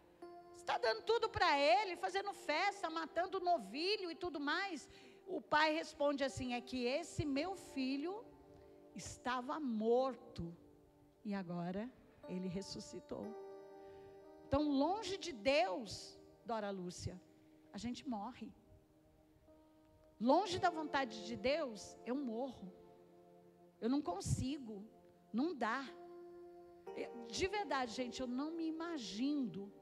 você está dando tudo para ele, fazendo festa, matando novilho e tudo mais. O pai responde assim, é que esse meu filho estava morto e agora ele ressuscitou. Então, longe de Deus, Dora Lúcia, a gente morre. Longe da vontade de Deus, eu morro. Eu não consigo, não dá. De verdade, gente, eu não me imagino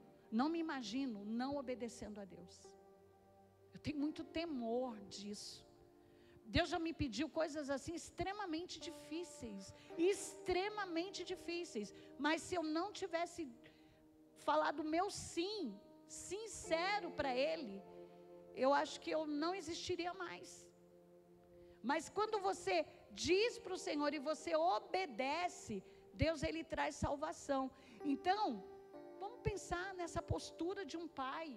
não obedecendo a Deus. Eu tenho muito temor disso. Deus já me pediu coisas assim extremamente difíceis. Mas se eu não tivesse falado o meu sim, sincero para Ele, eu acho que eu não existiria mais. Mas quando você diz para o Senhor e você obedece, Deus Ele traz salvação. Então, vamos pensar nessa postura de um pai.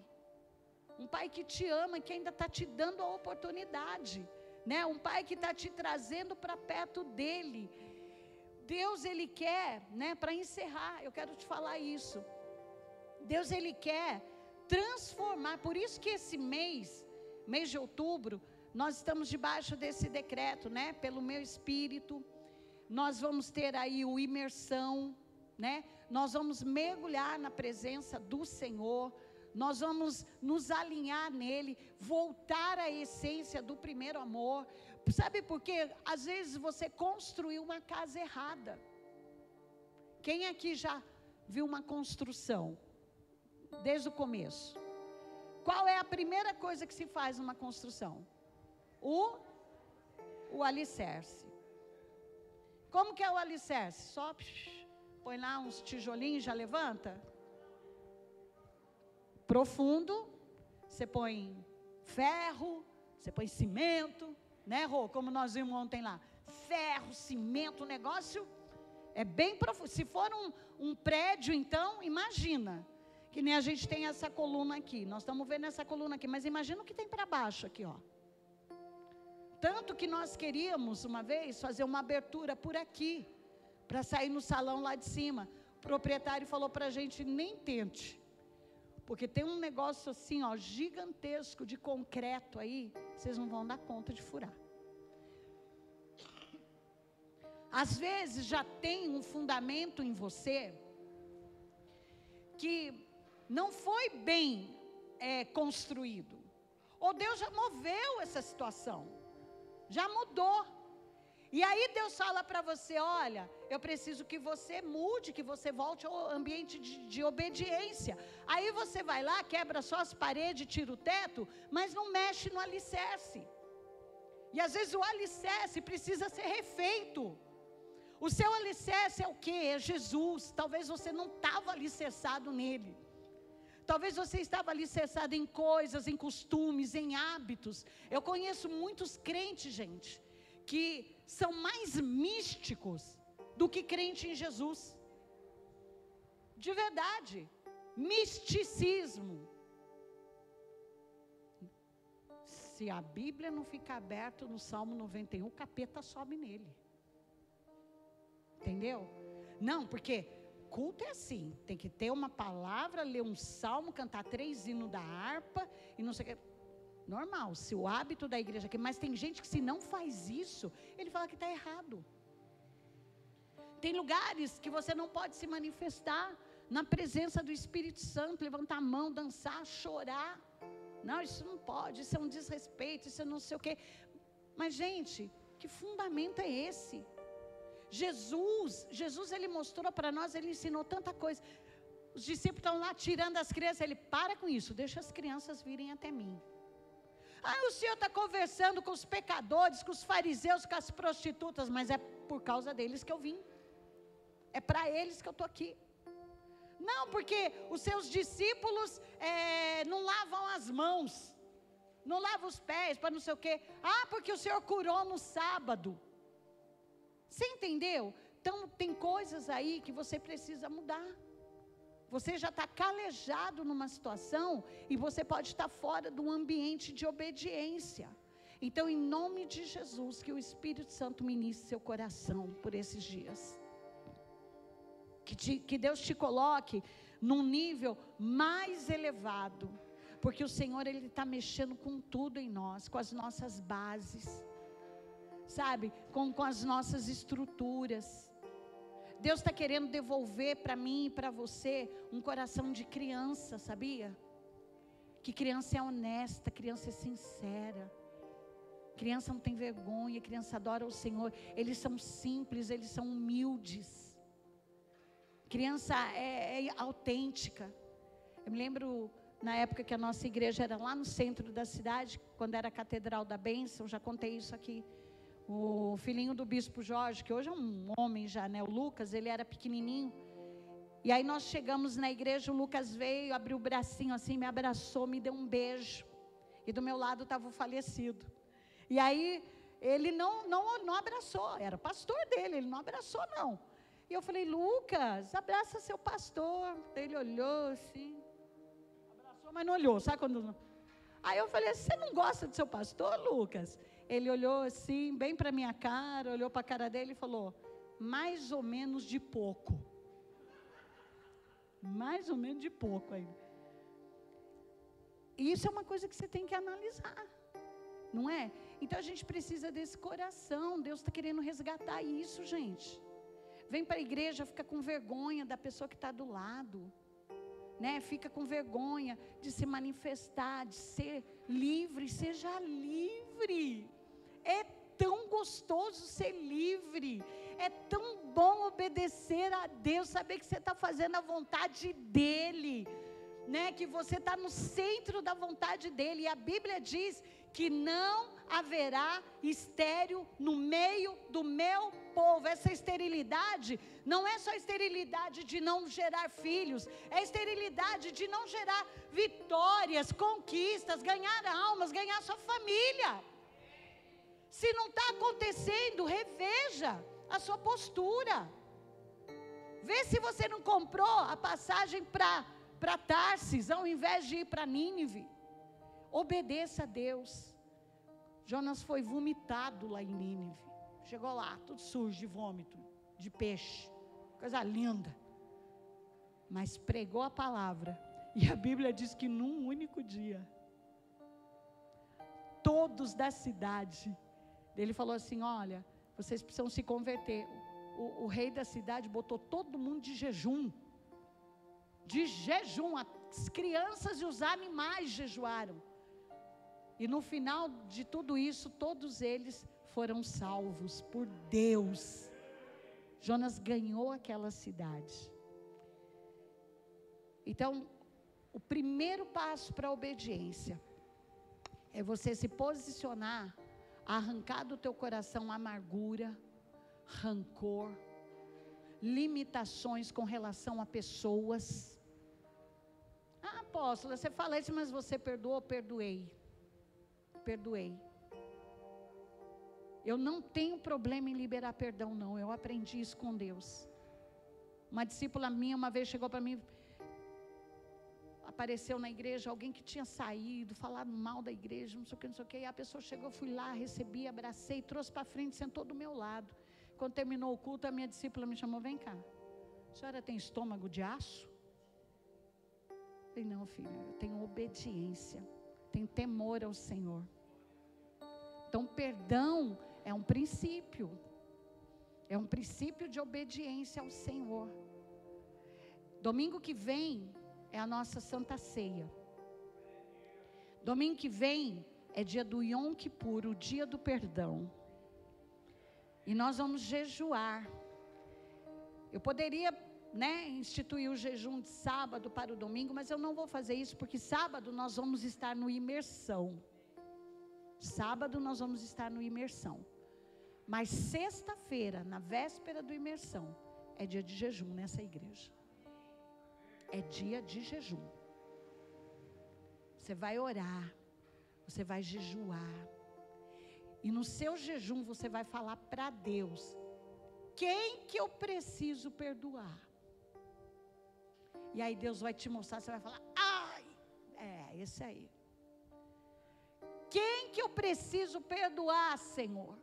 Um pai que te ama, que ainda está te dando a oportunidade, né? Um pai que está te trazendo para perto dele. Deus, Ele quer, né? Para encerrar, eu quero te falar isso. Deus, Ele quer transformar, por isso que esse mês de outubro, nós estamos debaixo desse decreto, né? Pelo meu espírito, nós vamos ter aí o imersão, né? Nós vamos mergulhar na presença do Senhor, nós vamos nos alinhar nele, voltar à essência do primeiro amor. Sabe por quê? Às vezes você construiu uma casa errada. Quem aqui já viu uma construção? Desde o começo. Qual é a primeira coisa que se faz numa construção? O alicerce. Como que é o alicerce? Só põe lá uns tijolinhos e já levanta? Profundo, você põe ferro, você põe cimento, né, Rô? Como nós vimos ontem lá. Ferro, cimento, o negócio é bem profundo. Se for um prédio, então, imagina. Que nem a gente tem essa coluna aqui. Nós estamos vendo essa coluna aqui, mas imagina o que tem para baixo aqui, ó. Tanto que nós queríamos, uma vez, fazer uma abertura por aqui, para sair no salão lá de cima. O proprietário falou para a gente, nem tente. Porque tem um negócio assim, ó, gigantesco de concreto aí, vocês não vão dar conta de furar. Às vezes já tem um fundamento em você que não foi bem construído. Ou Deus já moveu essa situação, já mudou. E aí Deus fala para você, olha, eu preciso que você mude, que você volte ao ambiente de obediência. Aí você vai lá, quebra só as paredes, tira o teto, mas não mexe no alicerce. E às vezes o alicerce precisa ser refeito. O seu alicerce é o quê? É Jesus. Talvez você não estava alicerçado nele. Talvez você estava alicerçado em coisas, em costumes, em hábitos. Eu conheço muitos crentes, gente, que são mais místicos do que crente em Jesus. De verdade. Misticismo. Se a Bíblia não ficar aberta no Salmo 91, o capeta sobe nele. Entendeu? Não, porque culto é assim, tem que ter uma palavra, ler um salmo, cantar 3 hinos da harpa, e não sei o que. Normal, se o hábito da igreja aqui, mas tem gente que se não faz isso, ele fala que está errado. Tem lugares que você não pode se manifestar na presença do Espírito Santo, levantar a mão, dançar, chorar. Não, isso não pode, isso é um desrespeito, isso é não sei o quê. Mas gente, que fundamento é esse? Jesus ele mostrou para nós, ele ensinou tanta coisa. Os discípulos estão lá tirando as crianças, ele para com isso, deixa as crianças virem até mim. Ah, o senhor está conversando com os pecadores, com os fariseus, com as prostitutas, mas é por causa deles que eu vim. É para eles que eu estou aqui. Não, porque os seus discípulos não lavam as mãos, não lavam os pés, para não sei o quê. Ah, porque o senhor curou no sábado. Você entendeu? Então tem coisas aí que você precisa mudar. Você já está calejado numa situação e você pode estar fora de um ambiente de obediência. Então, em nome de Jesus, que o Espírito Santo ministre seu coração por esses dias. Que Deus te coloque num nível mais elevado. Porque o Senhor, Ele está mexendo com tudo em nós, com as nossas bases. Sabe, com as nossas estruturas. Deus está querendo devolver para mim e para você um coração de criança, sabia? Que criança é honesta, criança é sincera. Criança não tem vergonha, criança adora o Senhor. Eles são simples, eles são humildes. Criança é autêntica. Eu me lembro na época que a nossa igreja era lá no centro da cidade, quando era a Catedral da Bênção, já contei isso aqui. O filhinho do bispo Jorge, que hoje é um homem já, né? O Lucas, ele era pequenininho. E aí nós chegamos na igreja, o Lucas veio, abriu o bracinho assim, me abraçou, me deu um beijo. E do meu lado estava o falecido. E aí ele não abraçou, era pastor dele, ele não abraçou não. E eu falei, Lucas, abraça seu pastor. Ele olhou assim, abraçou, mas não olhou, sabe quando... Aí eu falei, você não gosta do seu pastor, Lucas? Ele olhou assim, bem para a minha cara, olhou para a cara dele e falou, mais ou menos de pouco. Mais ou menos de pouco ainda. E isso é uma coisa que você tem que analisar, não é? Então a gente precisa desse coração, Deus está querendo resgatar isso, gente. Vem para a igreja, fica com vergonha da pessoa que está do lado. Né? Fica com vergonha de se manifestar, de ser livre, seja livre. É tão gostoso ser livre, é tão bom obedecer a Deus, saber que você está fazendo a vontade dEle, né? Que você está no centro da vontade dEle, e a Bíblia diz que não haverá estéril no meio do meu povo. Essa esterilidade não é só esterilidade de não gerar filhos, é esterilidade de não gerar vitórias, conquistas, ganhar almas, ganhar sua família. Se não está acontecendo, reveja a sua postura. Vê se você não comprou a passagem para Tarsis, ao invés de ir para Nínive. Obedeça a Deus. Jonas foi vomitado lá em Nínive. Chegou lá, tudo sujo de vômito, de peixe. Coisa linda. Mas pregou a palavra. E a Bíblia diz que num único dia, todos da cidade, ele falou assim, olha, vocês precisam se converter. O rei da cidade botou todo mundo de jejum. De jejum, as crianças e os animais jejuaram. E no final de tudo isso, todos eles foram salvos por Deus. Jonas ganhou aquela cidade. Então, o primeiro passo para a obediência é você se posicionar, arrancar do teu coração amargura, rancor, limitações com relação a pessoas. Ah, apóstola, você fala isso, mas você perdoou? Perdoei. Eu não tenho problema em liberar perdão, não. Eu aprendi isso com Deus. Uma discípula minha uma vez chegou para mim, apareceu na igreja alguém que tinha saído, falado mal da igreja, não sei o que, e a pessoa chegou, eu fui lá, recebi, abracei, trouxe para frente, sentou do meu lado. Quando terminou o culto, a minha discípula me chamou, vem cá, a senhora tem estômago de aço? Eu falei, não, filha, eu tenho obediência, tenho temor ao Senhor. Então, perdão é um princípio de obediência ao Senhor. Domingo que vem é a nossa Santa Ceia. Domingo que vem é dia do Yom Kippur, o dia do perdão. E nós vamos jejuar. Eu poderia, instituir o jejum de sábado para o domingo, mas eu não vou fazer isso, porque sábado nós vamos estar no imersão. Mas sexta-feira, na véspera do imersão, é dia de jejum nessa igreja. É dia de jejum. Você vai orar, você vai jejuar. E no seu jejum você vai falar para Deus: quem que eu preciso perdoar? E aí Deus vai te mostrar, você vai falar: ai, esse aí. Quem que eu preciso perdoar, Senhor?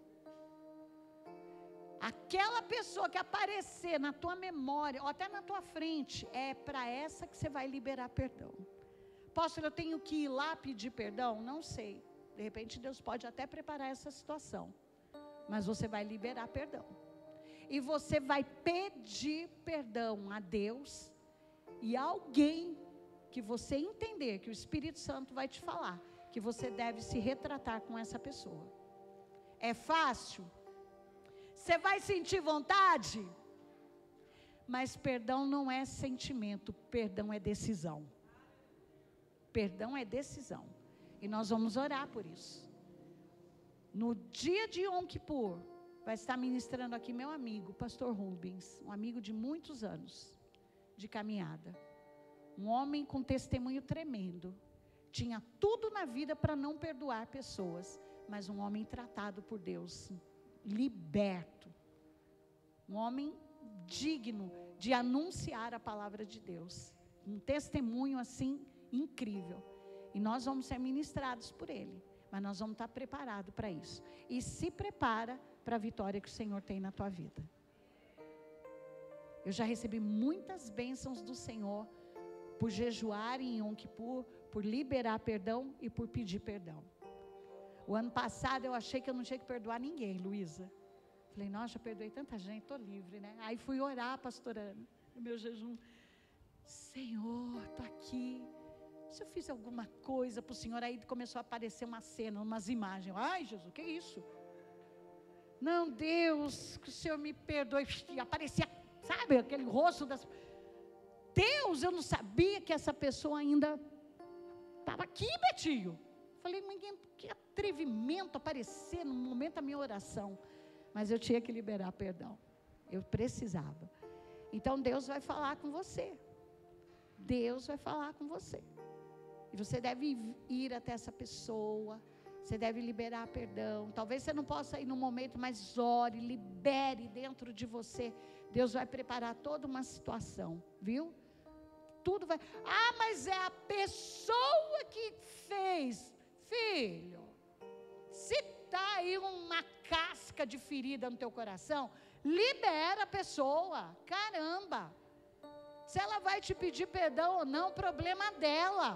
Aquela pessoa que aparecer na tua memória, ou até na tua frente, é para essa que você vai liberar perdão. Apóstolo, eu tenho que ir lá pedir perdão? Não sei. De repente Deus pode até preparar essa situação. Mas você vai liberar perdão. E você vai pedir perdão a Deus e a alguém que você entender, que o Espírito Santo vai te falar, que você deve se retratar com essa pessoa. É fácil? Você vai sentir vontade? Mas perdão não é sentimento, perdão é decisão. Perdão é decisão. E nós vamos orar por isso. No dia de Yom Kippur, vai estar ministrando aqui meu amigo, pastor Rubens, um amigo de muitos anos de caminhada. Um homem com testemunho tremendo. Tinha tudo na vida para não perdoar pessoas, mas um homem tratado por Deus, liberto, um homem digno de anunciar a palavra de Deus, um testemunho assim incrível, e nós vamos ser ministrados por ele, mas nós vamos estar preparados para isso, e se prepara para a vitória que o Senhor tem na tua vida. Eu já recebi muitas bênçãos do Senhor, por jejuar em Yom Kippur, por liberar perdão e por pedir perdão. O ano passado eu achei que eu não tinha que perdoar ninguém, Luísa. Falei, nossa, já perdoei tanta gente, estou livre, né? Aí fui orar, pastora Ana, no meu jejum. Senhor, estou aqui. Se eu fiz alguma coisa para o Senhor, aí começou a aparecer uma cena, umas imagens. Ai, Jesus, que isso? Não, Deus, que o Senhor me perdoe. E aparecia, sabe, aquele rosto das... Deus, eu não sabia que essa pessoa ainda estava aqui, Betinho. Falei, que atrevimento aparecer no momento da minha oração. Mas eu tinha que liberar perdão. Eu precisava. Então Deus vai falar com você. Deus vai falar com você. E você deve ir até essa pessoa. Você deve liberar perdão. Talvez você não possa ir no momento, mas ore, libere dentro de você. Deus vai preparar toda uma situação, viu? Tudo vai... Ah, mas é a pessoa que fez. Filho, se está aí uma casca de ferida no teu coração, libera a pessoa, caramba. Se ela vai te pedir perdão ou não, problema dela.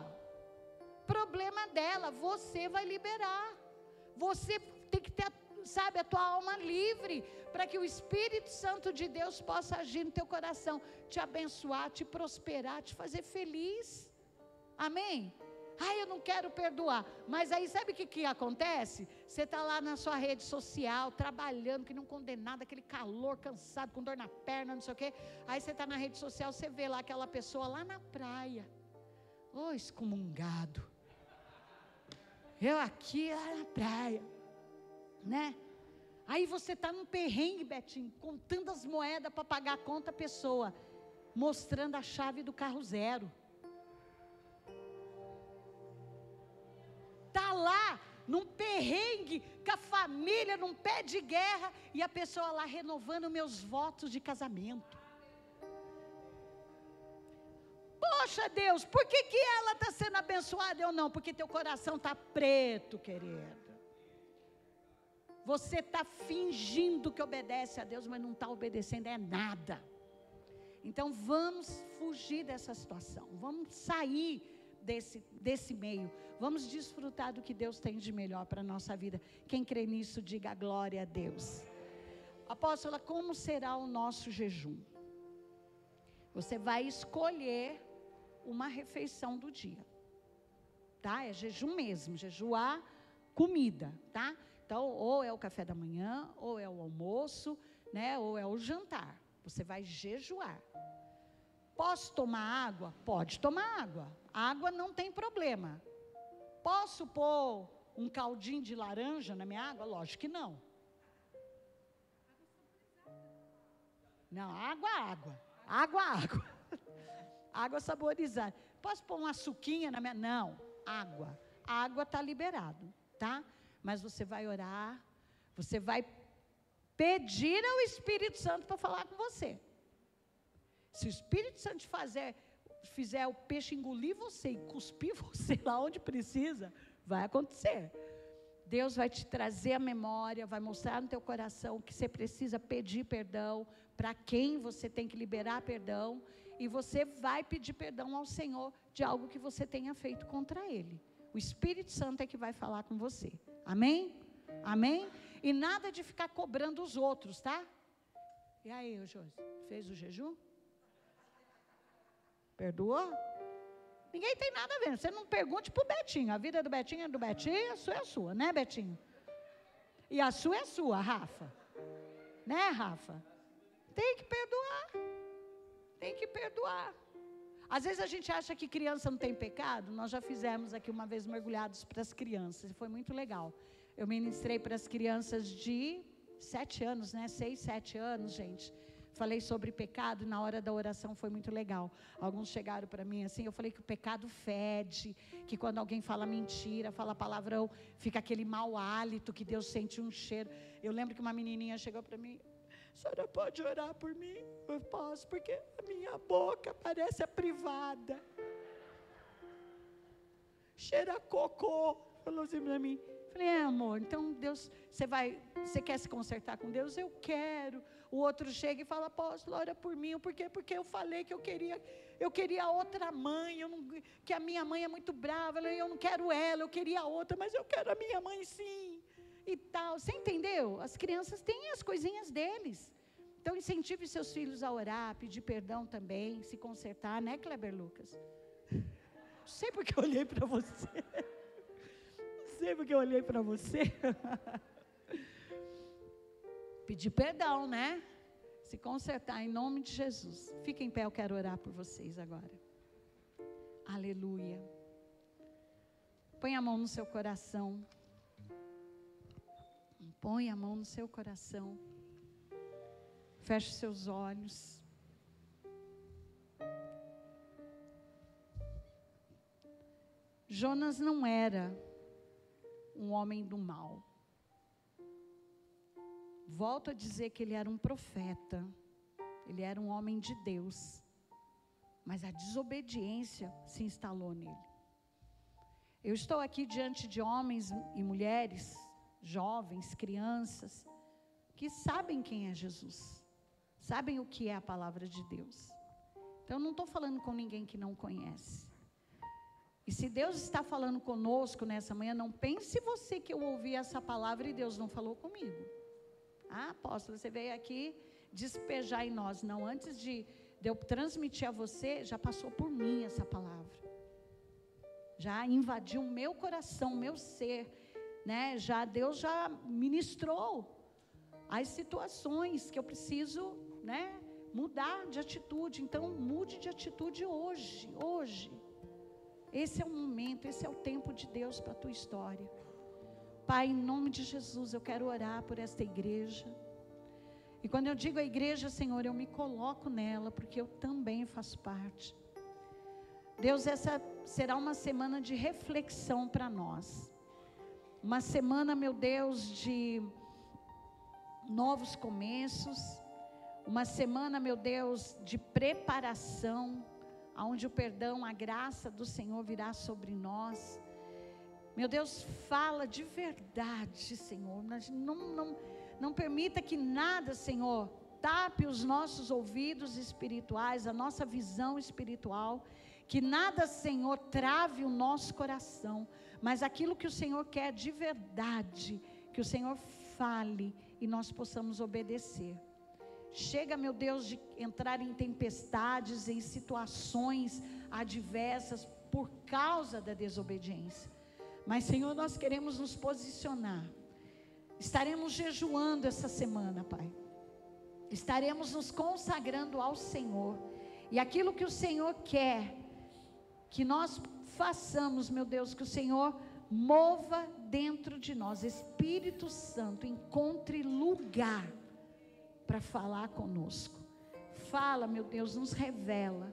Problema dela, você vai liberar. Você tem que ter, sabe, a tua alma livre, para que o Espírito Santo de Deus possa agir no teu coração, te abençoar, te prosperar, te fazer feliz. Amém? Eu não quero perdoar. Mas aí sabe o que acontece? Você está lá na sua rede social, trabalhando, que não condenado, aquele calor, cansado, com dor na perna, não sei o quê. Aí você está na rede social, você vê lá aquela pessoa lá na praia. Excomungado. Eu aqui, lá na praia. Né? Aí você está num perrengue, Betinho, contando as moedas para pagar a conta a pessoa, mostrando a chave do carro zero. Está lá, num perrengue, com a família, num pé de guerra, e a pessoa lá renovando meus votos de casamento. Poxa Deus, por que ela está sendo abençoada e eu não? Porque teu coração está preto, querido. Você está fingindo que obedece a Deus, mas não está obedecendo nada. Então vamos fugir dessa situação, vamos sair desse meio, vamos desfrutar do que Deus tem de melhor para a nossa vida. Quem crê nisso, diga glória a Deus. Apóstola, como será o nosso jejum? Você vai escolher uma refeição do dia, tá? É jejum mesmo, jejuar comida, tá? Então, ou é o café da manhã, ou é o almoço, né? Ou é o jantar. Você vai jejuar. Posso tomar água? Pode tomar água. Água não tem problema. Posso pôr um caldinho de laranja na minha água? Lógico que não. Não, água. Água. Água saborizada. Posso pôr uma suquinha na minha? Não, água. Água está liberado, tá? Mas você vai orar, você vai pedir ao Espírito Santo para falar com você. Se o Espírito Santo fizer o peixe engolir você e cuspir você lá onde precisa, vai acontecer. Deus vai te trazer a memória, vai mostrar no teu coração que você precisa pedir perdão, para quem você tem que liberar perdão, e você vai pedir perdão ao Senhor de algo que você tenha feito contra Ele. O Espírito Santo é que vai falar com você. Amém? Amém? E nada de ficar cobrando os outros, tá? E aí, Josi, fez o jejum? Perdoou? Ninguém tem nada a ver. Você não pergunte para o Betinho. A vida do Betinho é do Betinho, a sua é a sua, né, Betinho? E a sua é a sua, Rafa. Né, Rafa? Tem que perdoar. Tem que perdoar. Às vezes a gente acha que criança não tem pecado. Nós já fizemos aqui uma vez mergulhados para as crianças. E foi muito legal. Eu ministrei para as crianças de 7 anos, né? 6, 7 anos, gente. Falei sobre pecado e na hora da oração foi muito legal. Alguns chegaram para mim assim, eu falei que o pecado fede, que quando alguém fala mentira, fala palavrão, fica aquele mau hálito, que Deus sente um cheiro. Eu lembro que uma menininha chegou para mim, a senhora pode orar por mim? Eu posso, porque a minha boca parece a privada. Cheira cocô. Falou assim para mim. Falei, amor, então Deus, você quer se consertar com Deus? Eu quero. O outro chega e fala, apóstolo, ora por mim. Por quê? Porque eu falei que eu queria outra mãe, que a minha mãe é muito brava, eu não quero ela, eu queria outra, mas eu quero a minha mãe sim. E tal, você entendeu? As crianças têm as coisinhas deles. Então incentive seus filhos a orar, pedir perdão também, se consertar, né, Kleber Lucas? Não sei porque eu olhei para você. Porque eu olhei para você. Pedir perdão, né? Se consertar em nome de Jesus. Fica em pé, eu quero orar por vocês agora. Aleluia. Põe a mão no seu coração. Põe a mão no seu coração. Feche os seus olhos. Jonas não era um homem do mal. Volto a dizer que ele era um profeta. Ele era um homem de Deus. Mas a desobediência se instalou nele. Eu estou aqui diante de homens e mulheres, jovens, crianças, que sabem quem é Jesus. Sabem o que é a palavra de Deus. Então eu não estou falando com ninguém que não conhece. E se Deus está falando conosco nessa manhã, não pense você que eu ouvi essa palavra e Deus não falou comigo. Ah, apóstolo, você veio aqui despejar em nós. Não, antes de eu transmitir a você, já passou por mim essa palavra. já invadiu o meu coração, o meu ser, né? Deus já ministrou as situações que eu preciso, né, mudar de atitude. Então, mude de atitude hoje. Esse é o momento, esse é o tempo de Deus para a tua história. Pai, em nome de Jesus, eu quero orar por esta igreja. E quando eu digo a igreja, Senhor, eu me coloco nela, porque eu também faço parte. Deus, essa será uma semana de reflexão para nós. Uma semana, meu Deus, de novos começos. Uma semana, meu Deus, de preparação, onde o perdão, a graça do Senhor virá sobre nós. Meu Deus, fala de verdade, Senhor. Não permita que nada, Senhor, tape os nossos ouvidos espirituais, a nossa visão espiritual. Que nada, Senhor, trave o nosso coração. Mas aquilo que o Senhor quer de verdade, que o Senhor fale e nós possamos obedecer. Chega, meu Deus, de entrar em tempestades, em situações adversas por causa da desobediência. Mas, Senhor, nós queremos nos posicionar. Estaremos jejuando essa semana, Pai. Estaremos nos consagrando ao Senhor. E aquilo que o Senhor quer que nós façamos, meu Deus, que o Senhor mova dentro de nós. Espírito Santo, encontre lugar para falar conosco. Fala, meu Deus, nos revela.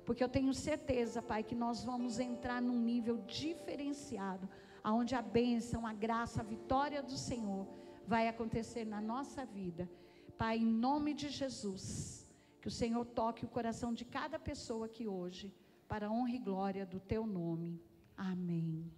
Porque eu tenho certeza, Pai, que nós vamos entrar num nível diferenciado, aonde a bênção, a graça, a vitória do Senhor vai acontecer na nossa vida. Pai, em nome de Jesus, que o Senhor toque o coração de cada pessoa aqui hoje, para a honra e glória do Teu nome. Amém.